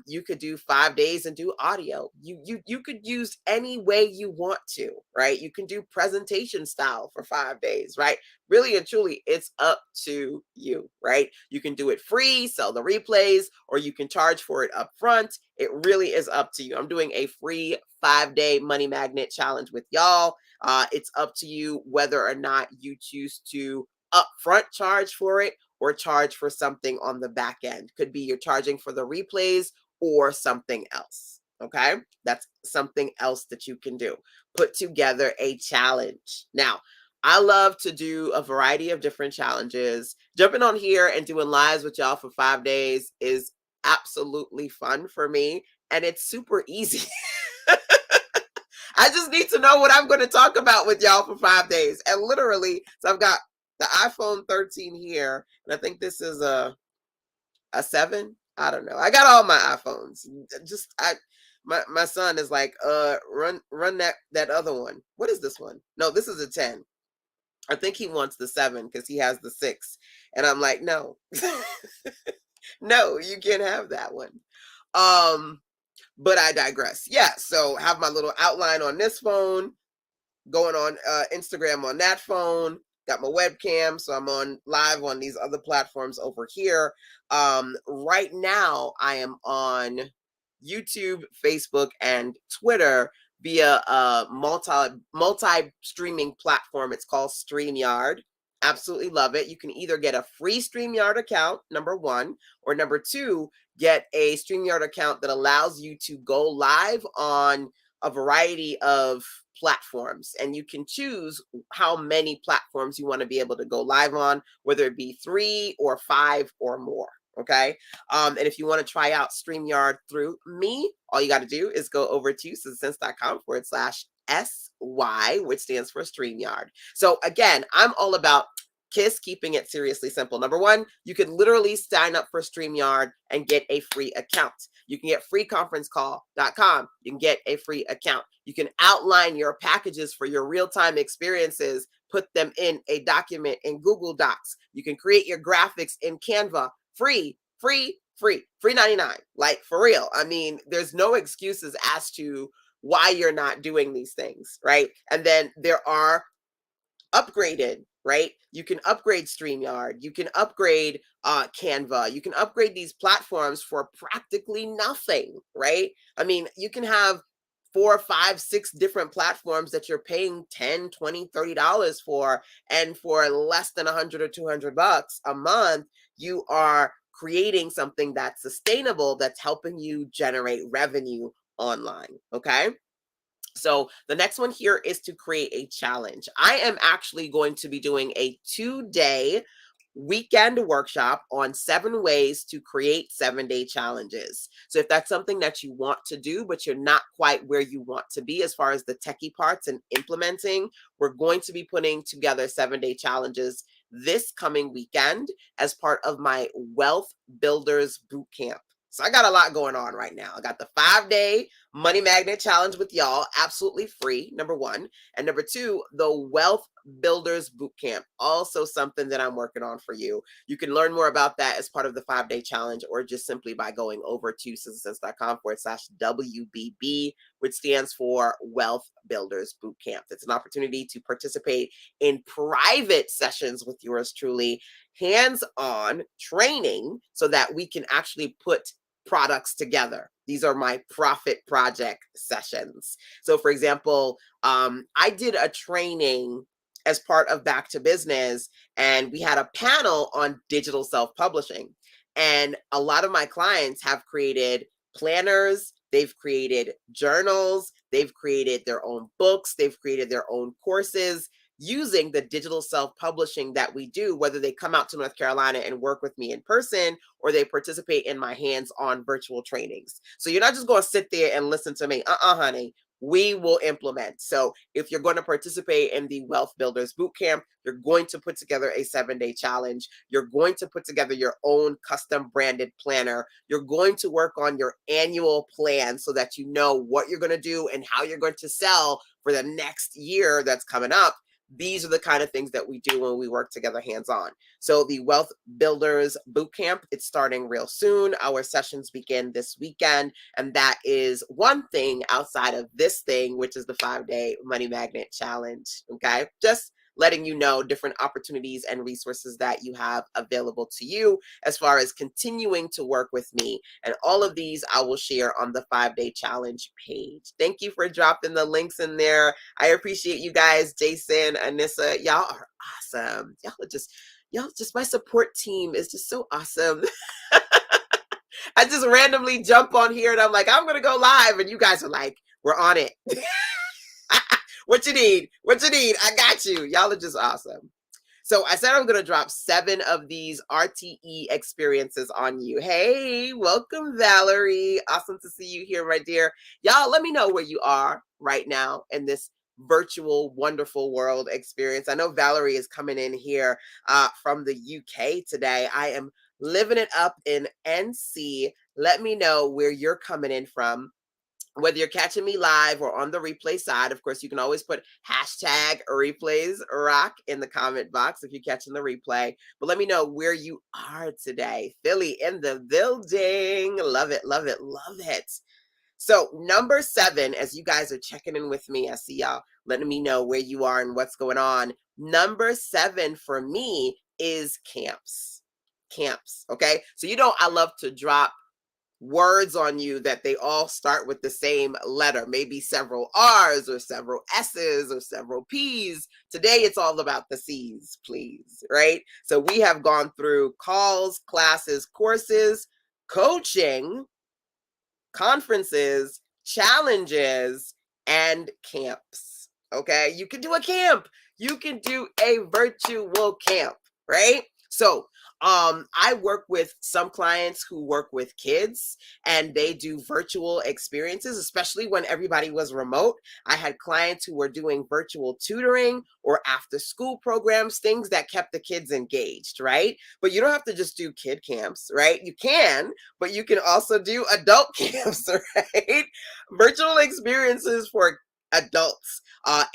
You could do 5 days and do audio. You could use any way you want to, right? You can do presentation style for 5 days, right? Really and truly, it's up to you, right? You can do it free, sell the replays, or you can charge for it up front. It really is up to you. I'm doing a free 5-day money magnet challenge with y'all. It's up to you whether or not you choose to upfront charge for it or charge for something on the back end. Could be you're charging for the replays or something else. Okay, that's something else that you can do. Put together a challenge. Now, I love to do a variety of different challenges. Jumping on here and doing lives with y'all for 5 days is absolutely fun for me, and it's super easy. I just need to know what I'm going to talk about with y'all for 5 days. And literally, so I've got the iPhone 13 here, and I think this is a 7. I don't know. I got all my iPhones. My son is like, run that other one. What is this one? No, this is a 10. I think he wants the 7 because he has the 6. And I'm like, no. No, you can't have that one. But I digress. Yeah, so have my little outline on this phone, going on Instagram on that phone, got my webcam, so I'm on live on these other platforms over here. Right now, I am on YouTube, Facebook, and Twitter via a multi streaming platform. It's called StreamYard. Absolutely love it. You can either get a free StreamYard account, number 1, or number 2, get a StreamYard account that allows you to go live on a variety of platforms, and you can choose how many platforms you want to be able to go live on, whether it be 3 or 5 or more. Okay. And if you want to try out StreamYard through me, all you got to do is go over to SY, which stands for StreamYard. So again, I'm all about keeping it seriously simple. Number 1, you can literally sign up for StreamYard and get a free account. You can get freeconferencecall.com. You can get a free account. You can outline your packages for your real-time experiences, put them in a document in Google Docs. You can create your graphics in Canva. Free 99. Like, for real. I mean, there's no excuses as to why you're not doing these things, right? And then there are upgraded, right? You can upgrade StreamYard. You can upgrade Canva. You can upgrade these platforms for practically nothing, right? I mean, you can have 4, 5, 6 different platforms that you're paying $10, $20, $30 for, and for less than 100 or 200 bucks a month, you are creating something that's sustainable, that's helping you generate revenue online. Okay. So the next one here is to create a challenge. I am actually going to be doing a 2-day weekend workshop on 7 ways to create 7-day challenges. So if that's something that you want to do, but you're not quite where you want to be as far as the techie parts and implementing, we're going to be putting together 7-day challenges this coming weekend as part of my Wealth Builders Bootcamp. So I got a lot going on right now. I got the 5-day money magnet challenge with y'all, absolutely free, number one. And number two, the Wealth Builders Bootcamp, also something that I'm working on for you. You can learn more about that as part of the 5-day challenge or just simply by going over to sizzlesense.com/WBB, which stands for Wealth Builders Bootcamp. It's an opportunity to participate in private sessions with yours truly, hands-on training so that we can actually put products together. These are my profit project sessions. So for example, I did a training as part of Back to Business, and we had a panel on digital self-publishing. And a lot of my clients have created planners, they've created journals, they've created their own books, they've created their own courses using the digital self-publishing that we do, whether they come out to North Carolina and work with me in person or they participate in my hands-on virtual trainings. So you're not just going to sit there and listen to me. Honey. We will implement. So if you're going to participate in the Wealth Builders Bootcamp, you're going to put together a 7-day challenge. You're going to put together your own custom branded planner. You're going to work on your annual plan so that you know what you're going to do and how you're going to sell for the next year that's coming up. These are the kind of things that we do when we work together hands-on. So the Wealth Builders Bootcamp, it's starting real soon. Our sessions begin this weekend, and that is one thing outside of this thing, which is the 5-day Money Magnet Challenge, okay? Just letting you know different opportunities and resources that you have available to you as far as continuing to work with me. And all of these I will share on the 5-day challenge page. Thank you for dropping the links in there. I appreciate you guys, Jason, Anissa. Y'all are awesome. Y'all just my support team is just so awesome. I just randomly jump on here and I'm like, I'm gonna go live, and you guys are like, we're on it. What you need? What you need? I got you. Y'all are just awesome. So I said I'm going to drop 7 of these RTE experiences on you. Hey, welcome, Valerie. Awesome to see you here, my dear. Y'all, let me know where you are right now in this virtual, wonderful world experience. I know Valerie is coming in here from the UK today. I am living it up in NC. Let me know where you're coming in from, whether you're catching me live or on the replay side. Of course, you can always put hashtag replays rock in the comment box if you're catching the replay. But let me know where you are today. Philly in the building. Love it, love it, love it. So number 7, as you guys are checking in with me, I see y'all letting me know where you are and what's going on. Number 7 for me is camps. Camps, okay? So I love to drop words on you that they all start with the same letter, maybe several R's or several S's or several P's. Today, it's all about the C's, please, right? So we have gone through calls, classes, courses, coaching, conferences, challenges, and camps. Okay, you can do a camp. You can do a virtual camp, right? So I work with some clients who work with kids and they do virtual experiences, especially when everybody was remote. I had clients who were doing virtual tutoring or after school programs, things that kept the kids engaged, right? But you don't have to just do kid camps, right? You can, but you can also do adult camps, right? Virtual experiences for adults,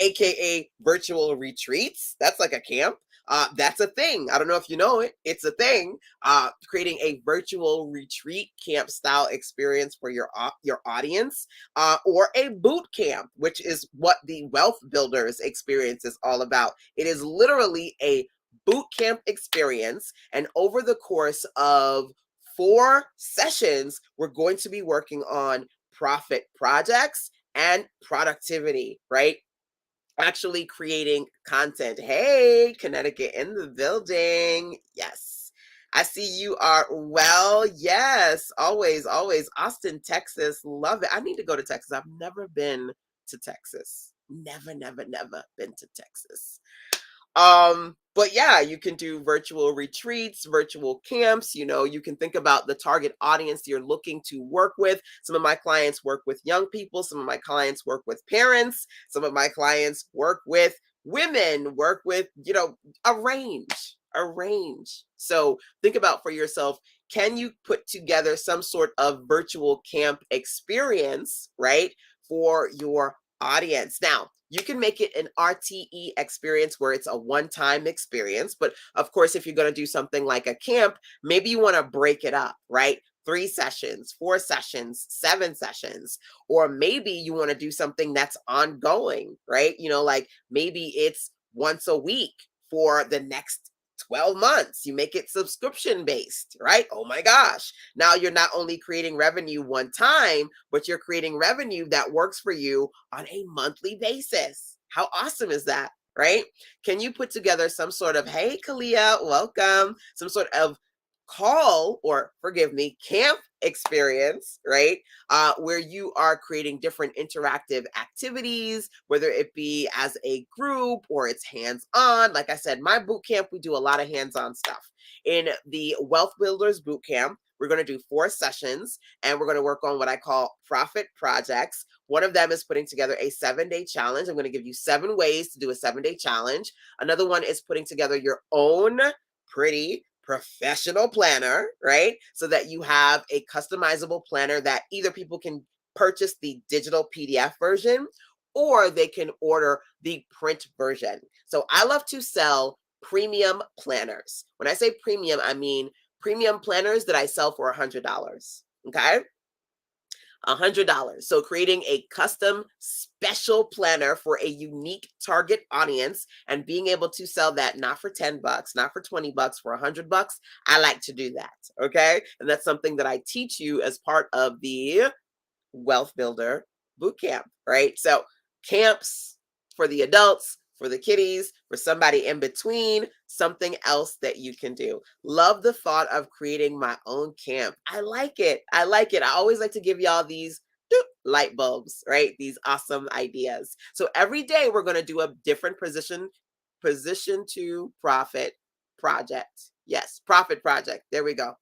aka virtual retreats. That's like a camp. That's a thing. I don't know if you know it. It's a thing. Creating a virtual retreat camp style experience for your audience, or a boot camp, which is what the Wealth Builders experience is all about. It is literally a boot camp experience, and over the course of 4 sessions, we're going to be working on profit projects and productivity, right? Actually creating content. Hey, Connecticut in the building. Yes. I see you are well. Yes, always, always. Austin, Texas. Love it. I need to go to Texas. I've never been to Texas. Never, never, never been to Texas. But yeah, you can do virtual retreats, virtual camps. You can think about the target audience you're looking to work with. Some of my clients work with young people, some of my clients work with parents, some of my clients work with women, work with, a range, a range. So think about for yourself, can you put together some sort of virtual camp experience, right, for your audience? Now, you can make it an RTE experience where it's a one-time experience. But of course, if you're going to do something like a camp, maybe you want to break it up, right? 3 sessions, 4 sessions, 7 sessions, or maybe you want to do something that's ongoing, right? Like maybe it's once a week for the next 12 months. You make it subscription based, right? Oh my gosh. Now you're not only creating revenue one time, but you're creating revenue that works for you on a monthly basis. How awesome is that? Right? Can you put together some sort of, hey, Kalia, welcome, some sort of call, or forgive me, camp experience, right? Where you are creating different interactive activities, whether it be as a group or it's hands on. Like I said, my boot camp, we do a lot of hands on stuff. In the Wealth Builders Boot Camp, we're going to do 4 sessions and we're going to work on what I call profit projects. One of them is putting together a 7-day challenge. I'm going to give you 7 ways to do a 7-day challenge. Another one is putting together your own pretty professional planner, right? So that you have a customizable planner that either people can purchase the digital PDF version or they can order the print version. So I love to sell premium planners. When I say premium, I mean premium planners that I sell for $100. Okay. $100. So creating a custom special planner for a unique target audience and being able to sell that not for $10, not for $20, for $100. I like to do that. Okay. And that's something that I teach you as part of the Wealth Builder Bootcamp, right? So camps for the adults, for the kiddies, for somebody in between, something else that you can do. Love the thought of creating my own camp. I like it. I like it. I always like to give y'all these light bulbs, right? These awesome ideas. So every day we're going to do a different position to profit project. Yes, profit project. There we go.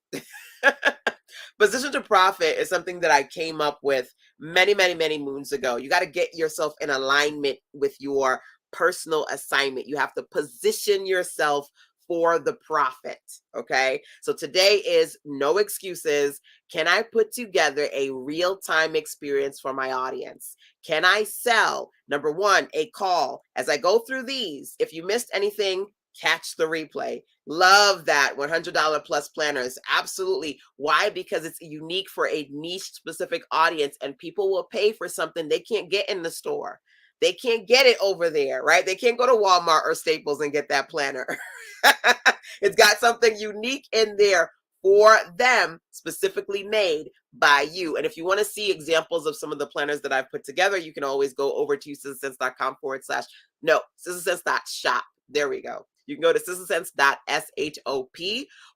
Position to profit is something that I came up with many, many, many moons ago. You got to get yourself in alignment with your personal assignment. You have to position yourself for the profit. Okay. So today is no excuses. Can I put together a real-time experience for my audience? Can I sell, number one, a call? As I go through these, if you missed anything, catch the replay. Love that $100 plus planners. Absolutely. Why? Because it's unique for a niche specific audience and people will pay for something they can't get in the store. They can't get it over there, right? They can't go to Walmart or Staples and get that planner. It's got something unique in there for them, specifically made by you. And if you want to see examples of some of the planners that I've put together, you can always go over to sistersense.com/shop. There we go. You can go to sistersense.shop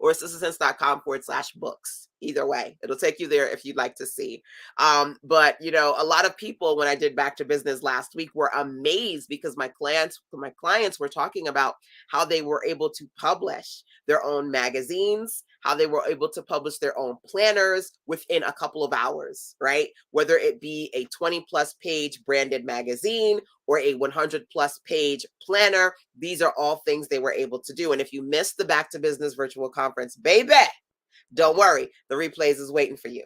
or sistersense.com/books. Either way, it'll take you there if you'd like to see. But a lot of people, when I did Back to Business last week, were amazed because my clients were talking about how they were able to publish their own magazines, how they were able to publish their own planners within a couple of hours, right? Whether it be a 20+ page branded magazine or a 100+ page planner, these are all things they were able to do. And if you missed the Back to Business virtual conference, baby, don't worry, the replays is waiting for you.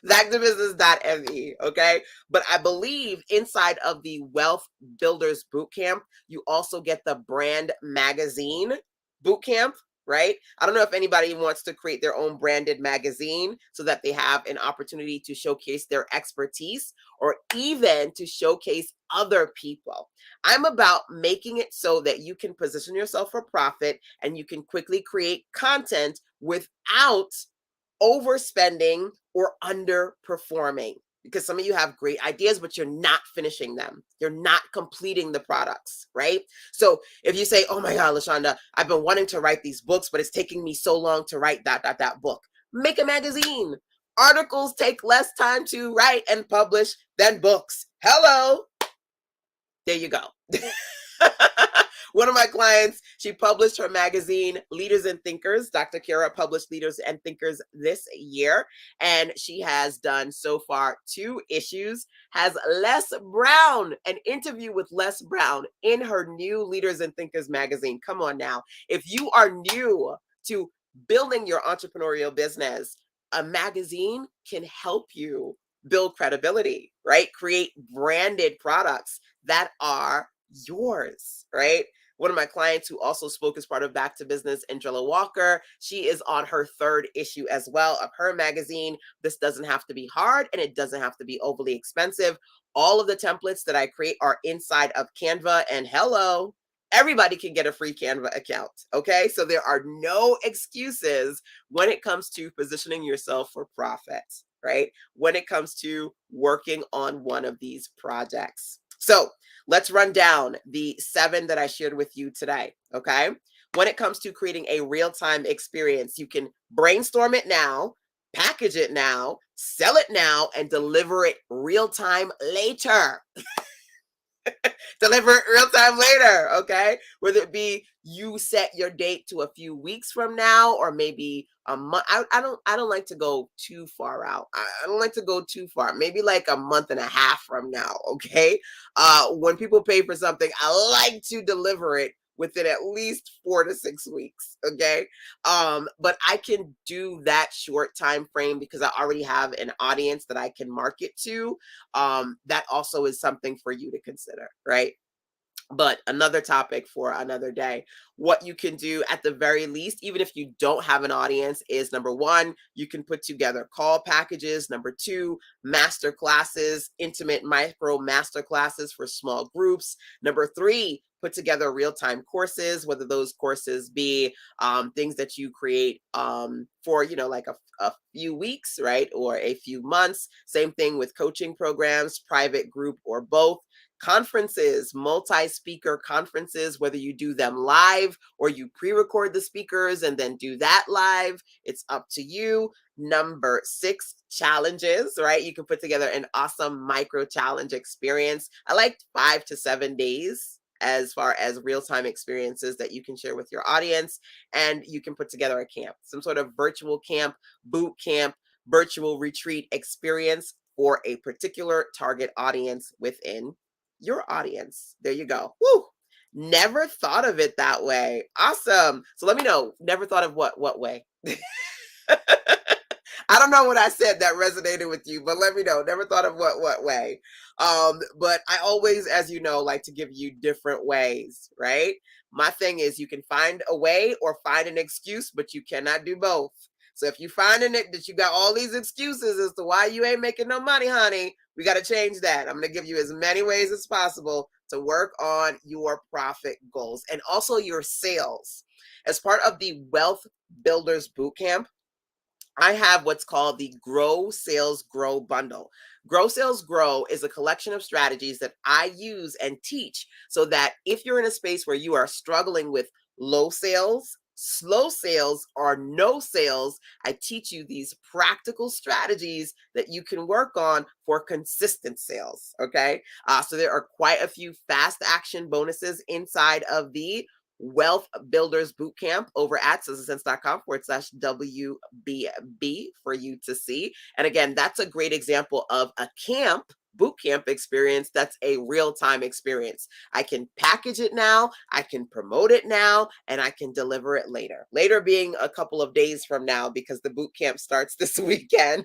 Backtobusiness.me, okay? But I believe inside of the Wealth Builders Bootcamp, you also get the brand magazine bootcamp, right? I don't know if anybody wants to create their own branded magazine so that they have an opportunity to showcase their expertise or even to showcase other people. I'm about making it so that you can position yourself for profit and you can quickly create content without overspending or underperforming, because some of you have great ideas, but you're not finishing them. You're not completing the products, right? So if you say, oh my God, LaShonda, I've been wanting to write these books, but it's taking me so long to write that book. Make a magazine. Articles take less time to write and publish than books. Hello. There you go. One of my clients, she published her magazine, Leaders and Thinkers. Dr. Kara published Leaders and Thinkers this year, and she has done so far 2 issues. Has Les Brown, an interview with Les Brown in her new Leaders and Thinkers magazine. Come on now. If you are new to building your entrepreneurial business, a magazine can help you build credibility, right? Create branded products that are yours, right? One of my clients who also spoke as part of Back to Business, Angela Walker, she is on her 3rd issue as well of her magazine. This doesn't have to be hard and it doesn't have to be overly expensive. All of the templates that I create are inside of Canva, and hello, everybody can get a free Canva account. Okay. So there are no excuses when it comes to positioning yourself for profit, right? When it comes to working on one of these projects. So let's run down the 7 that I shared with you today. Okay. When it comes to creating a real-time experience, you can brainstorm it now, package it now, sell it now, and deliver it real time later. Deliver it real time later, okay? Whether it be you set your date to a few weeks from now, or maybe a month. I don't like to go too far out. I don't like to go too far. Maybe like a month and a half from now, okay? When people pay for something, I like to deliver it within at least 4 to 6 weeks, okay? But I can do that short time frame because I already have an audience that I can market to. That also is something for you to consider, right? But another topic for another day. What you can do at the very least, even if you don't have an audience, is number 1, you can put together call packages. Number 2, master classes, intimate micro master classes for small groups. Number 3, put together real-time courses, whether those courses be things that you create for, like a few weeks, right? Or a few months. Same thing with coaching programs, private, group, or both. Conferences, multi-speaker conferences, whether you do them live or you pre-record the speakers and then do that live, it's up to you. Number 6, challenges, right? You can put together an awesome micro challenge experience. I like 5 to 7 days as far as real-time experiences that you can share with your audience. And you can put together a camp, some sort of virtual camp, boot camp, virtual retreat experience for a particular target audience within your audience. There you go. Woo! Never thought of it that way. Awesome. So let me know. Never thought of what way? I don't know what I said that resonated with you, but let me know. Never thought of what way. But I always, as you know, like to give you different ways, right? My thing is you can find a way or find an excuse, but you cannot do both. So if you finding it that you got all these excuses as to why you ain't making no money, honey, we got to change that. I'm going to give you as many ways as possible to work on your profit goals and also your sales. As part of the Wealth Builders Bootcamp, I have what's called the Grow Sales Grow Bundle. Grow Sales Grow is a collection of strategies that I use and teach so that if you're in a space where you are struggling with low sales, slow sales, or no sales, I teach you these practical strategies that you can work on for consistent sales. Okay. So there are quite a few fast action bonuses inside of the Wealth Builders Bootcamp over at sizzlesense.com/WBB for you to see. And again, that's a great example of a boot camp experience that's a real-time experience. I can package it now, I can promote it now, and I can deliver it later. Later being a couple of days from now because the boot camp starts this weekend.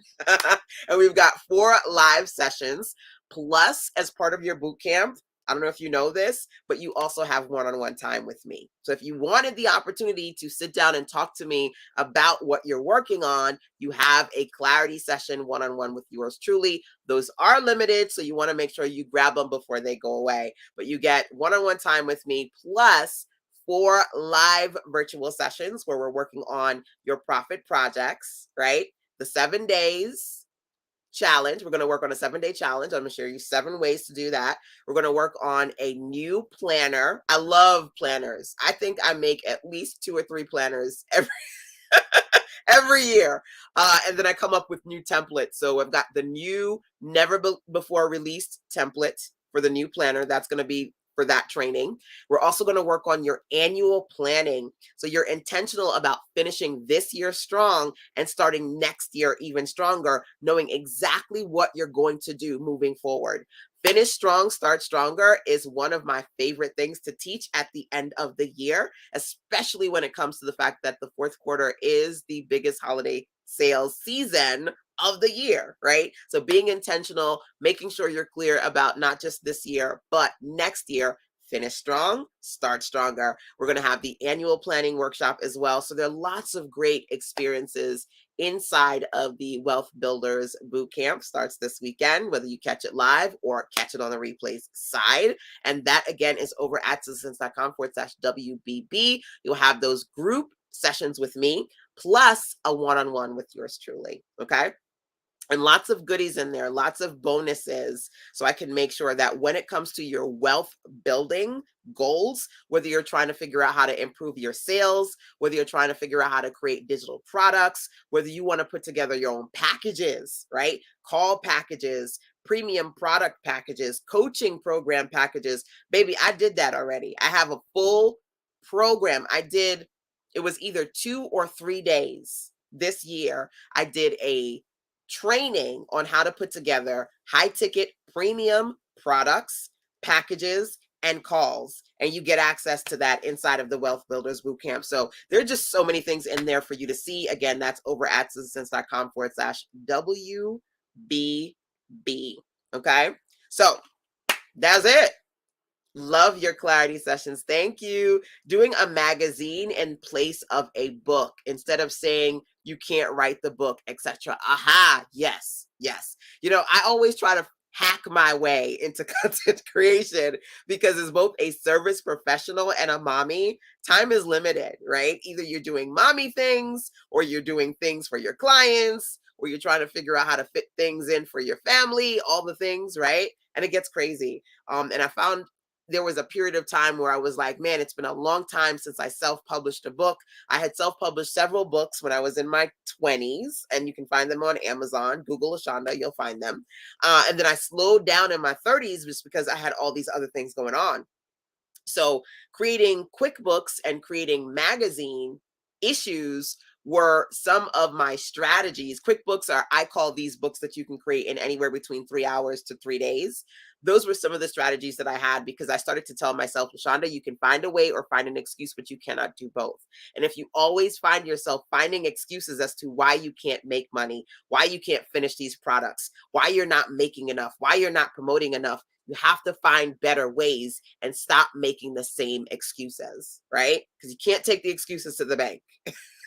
And we've got 4 live sessions. Plus, as part of your boot camp, I don't know if you know this, but you also have one-on-one time with me. So if you wanted the opportunity to sit down and talk to me about what you're working on, you have a clarity session one-on-one with yours truly. Those are limited, so you want to make sure you grab them before they go away. But you get one-on-one time with me plus 4 live virtual sessions where we're working on your profit projects, right? The 7 days challenge. We're going to work on a 7-day challenge. I'm going to share you 7 ways to do that. We're going to work on a new planner. I love planners. I think I make at least 2 or 3 planners every year. And then I come up with new templates. So I've got the new never before released template for the new planner. That's going to be for that training. We're also going to work on your annual planning. So you're intentional about finishing this year strong and starting next year even stronger, knowing exactly what you're going to do moving forward. Finish strong, start stronger is one of my favorite things to teach at the end of the year, especially when it comes to the fact that the fourth quarter is the biggest holiday sales season of the year, right? So being intentional, making sure you're clear about not just this year, but next year. Finish strong, start stronger. We're going to have the annual planning workshop as well. So there are lots of great experiences inside of the Wealth Builders Bootcamp. Starts this weekend, whether you catch it live or catch it on the replays side. And that again is over at citizens.com/WBB. You'll have those group sessions with me, plus a one-on-one with yours truly. Okay. And lots of goodies in there, lots of bonuses. So I can make sure that when it comes to your wealth building goals, whether you're trying to figure out how to improve your sales, whether you're trying to figure out how to create digital products, whether you want to put together your own packages, right? Call packages, premium product packages, coaching program packages. Baby, I did that already. I have a full program. It was either 2 or 3 days this year. I did a training on how to put together high ticket premium products, packages, and calls. And you get access to that inside of the Wealth Builders Bootcamp. So there are just so many things in there for you to see. Again, that's over at citizens.com/WBB. Okay. So that's it. Love your clarity sessions. Thank you. Doing a magazine in place of a book instead of saying you can't write the book, etc. Aha. Yes. Yes. I always try to hack my way into content creation because as both a service professional and a mommy, time is limited, right? Either you're doing mommy things or you're doing things for your clients or you're trying to figure out how to fit things in for your family, all the things, right? And it gets crazy. And I found there was a period of time where I was like, man, it's been a long time since I self-published a book. I had self-published several books when I was in my 20s, and you can find them on Amazon. Google Ashonda, you'll find them. And then I slowed down in my 30s just because I had all these other things going on. So creating QuickBooks and creating magazine issues were some of my strategies. I call these books that you can create in anywhere between 3 hours to 3 days. Those were some of the strategies that I had because I started to tell myself, Shonda, you can find a way or find an excuse, but you cannot do both. And if you always find yourself finding excuses as to why you can't make money, why you can't finish these products, why you're not making enough, why you're not promoting enough, you have to find better ways and stop making the same excuses, right? Because you can't take the excuses to the bank.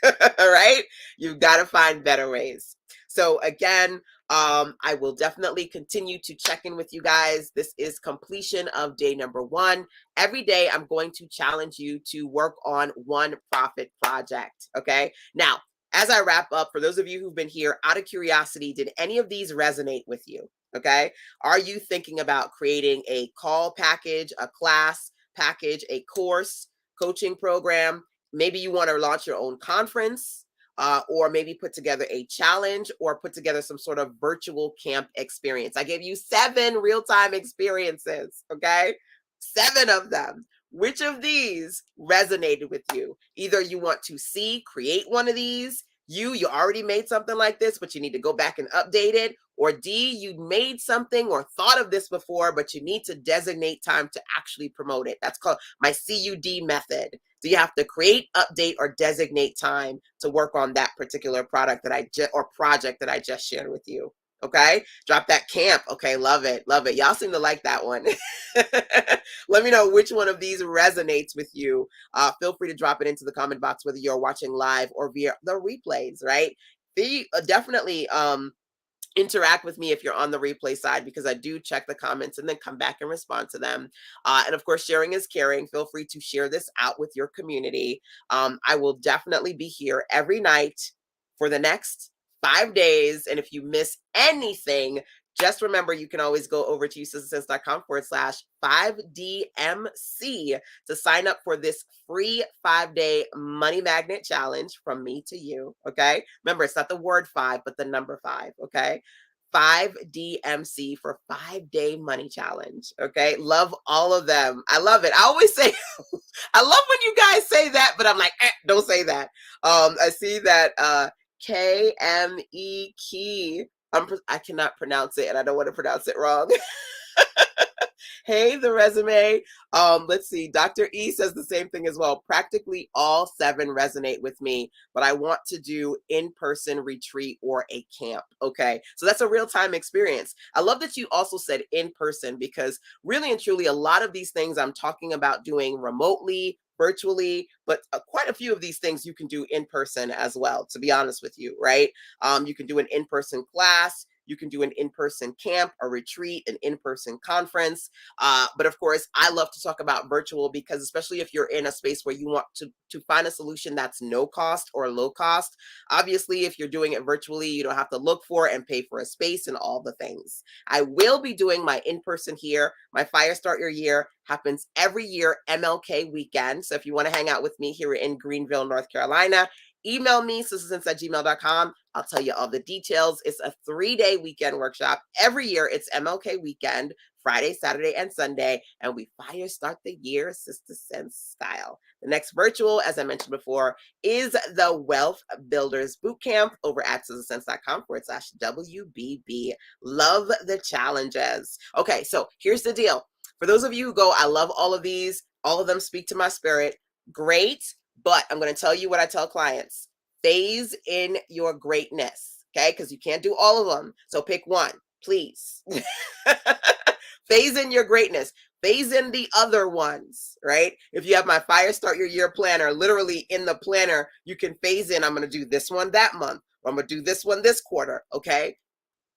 All right. You've got to find better ways. So again, I will definitely continue to check in with you guys. This is completion of day number 1. Every day, I'm going to challenge you to work on one profit project. Okay. Now, as I wrap up, for those of you who've been here, out of curiosity, did any of these resonate with you? Okay. Are you thinking about creating a call package, a class package, a course, coaching program? Maybe you want to launch your own conference, or maybe put together a challenge or put together some sort of virtual camp experience. I gave you 7 real-time experiences, okay? 7 of them. Which of these resonated with you? Either you want to create one of these, you already made something like this, but you need to go back and update it, or D, you made something or thought of this before, but you need to designate time to actually promote it. That's called my CUD method. So you have to create, update, or designate time to work on that particular product or project that I just shared with you. Okay, drop that camp. Okay, love it, love it. Y'all seem to like that one. Let me know which one of these resonates with you. Feel free to drop it into the comment box, whether you're watching live or via the replays. Right? Definitely interact with me if you're on the replay side, because I do check the comments and then come back and respond to them. And of course, sharing is caring. Feel free to share this out with your community. I will definitely be here every night for the next 5 days. And if you miss anything, just remember you can always go over to usersense.com/5DMC to sign up for this free 5-day money magnet challenge from me to you. Okay. Remember, it's not the word 5, but the number 5. Okay. 5DMC for 5-day money challenge. Okay. Love all of them. I love it. I always say, I love when you guys say that, but I'm like, don't say that. I see that KME Key. I cannot pronounce it and I don't want to pronounce it wrong. Hey, the resume. Let's see. Dr. E says the same thing as well. Practically all 7 resonate with me, but I want to do in-person retreat or a camp. Okay. So that's a real-time experience. I love that you also said in-person because really and truly, a lot of these things I'm talking about doing remotely, virtually, but quite a few of these things you can do in person as well, to be honest with you, right? You can do an in-person class. You can do an in-person camp, a retreat, an in-person conference. But of course, I love to talk about virtual because especially if you're in a space where you want to find a solution that's no cost or low cost, obviously, if you're doing it virtually, you don't have to look for and pay for a space and all the things. I will be doing my in-person here. My Fire Start Your Year happens every year, MLK weekend. So if you want to hang out with me here in Greenville, North Carolina, email me, sistersense@gmail.com. I'll tell you all the details. It's a 3-day weekend workshop. Every year it's MLK weekend, Friday, Saturday, and Sunday, and we fire start the year Sister Sense style. The next virtual, as I mentioned before, is the Wealth Builders Bootcamp over at sistersense.com/WBB. Love the challenges. Okay, so here's the deal. For those of you who go, I love all of these. All of them speak to my spirit. Great. But I'm going to tell you what I tell clients. Phase in your greatness, okay? Because you can't do all of them. So pick one, please. Phase in your greatness. Phase in the other ones, right? If you have my Fire Start Your Year planner, literally in the planner, you can phase in. I'm going to do this one that month. Or I'm going to do this one this quarter, okay?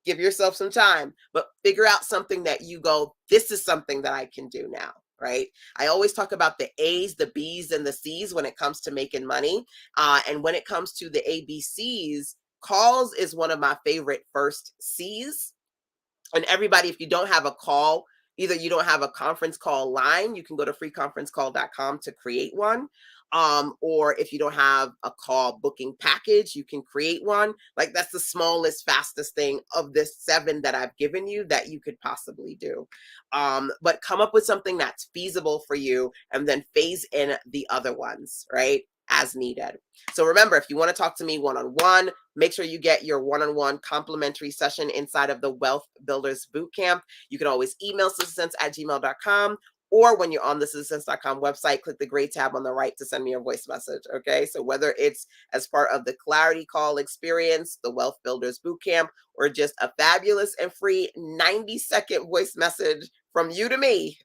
Give yourself some time, but figure out something that you go, this is something that I can do now, right? I always talk about the A's, the B's, and the C's when it comes to making money. And when it comes to the ABCs, calls is one of my favorite first C's. And everybody, if you don't have a call, either you don't have a conference call line, you can go to freeconferencecall.com to create one. Or if you don't have a call booking package, you can create one. Like that's the smallest, fastest thing of the 7 that I've given you that you could possibly do. But come up with something that's feasible for you and then phase in the other ones, right? As needed. So remember, if you want to talk to me one-on-one, make sure you get your one-on-one complimentary session inside of the Wealth Builders Bootcamp. You can always email sistersense@gmail.com, or when you're on the sistersense.com website, click the gray tab on the right to send me a voice message, okay? So whether it's as part of the Clarity Call experience, the Wealth Builders Bootcamp, or just a fabulous and free 90-second voice message from you to me,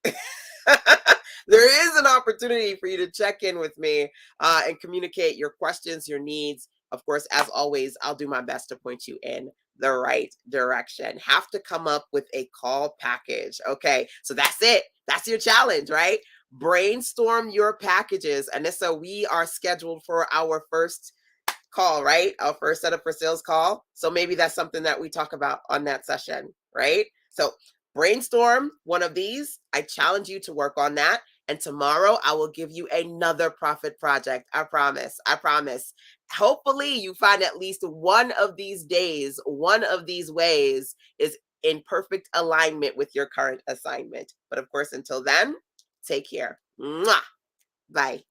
there is an opportunity for you to check in with me and communicate your questions, your needs. Of course, as always, I'll do my best to point you in the right direction. Have to come up with a call package. Okay, so that's it. That's your challenge, right? Brainstorm your packages. And so we are scheduled for our first call, right? Our first setup for sales call. So maybe that's something that we talk about on that session, right? So brainstorm one of these. I challenge you to work on that. And tomorrow I will give you another profit project. I promise. I promise. Hopefully you find at least one of these days, one of these ways is in perfect alignment with your current assignment. But of course, until then, take care. Mwah. Bye.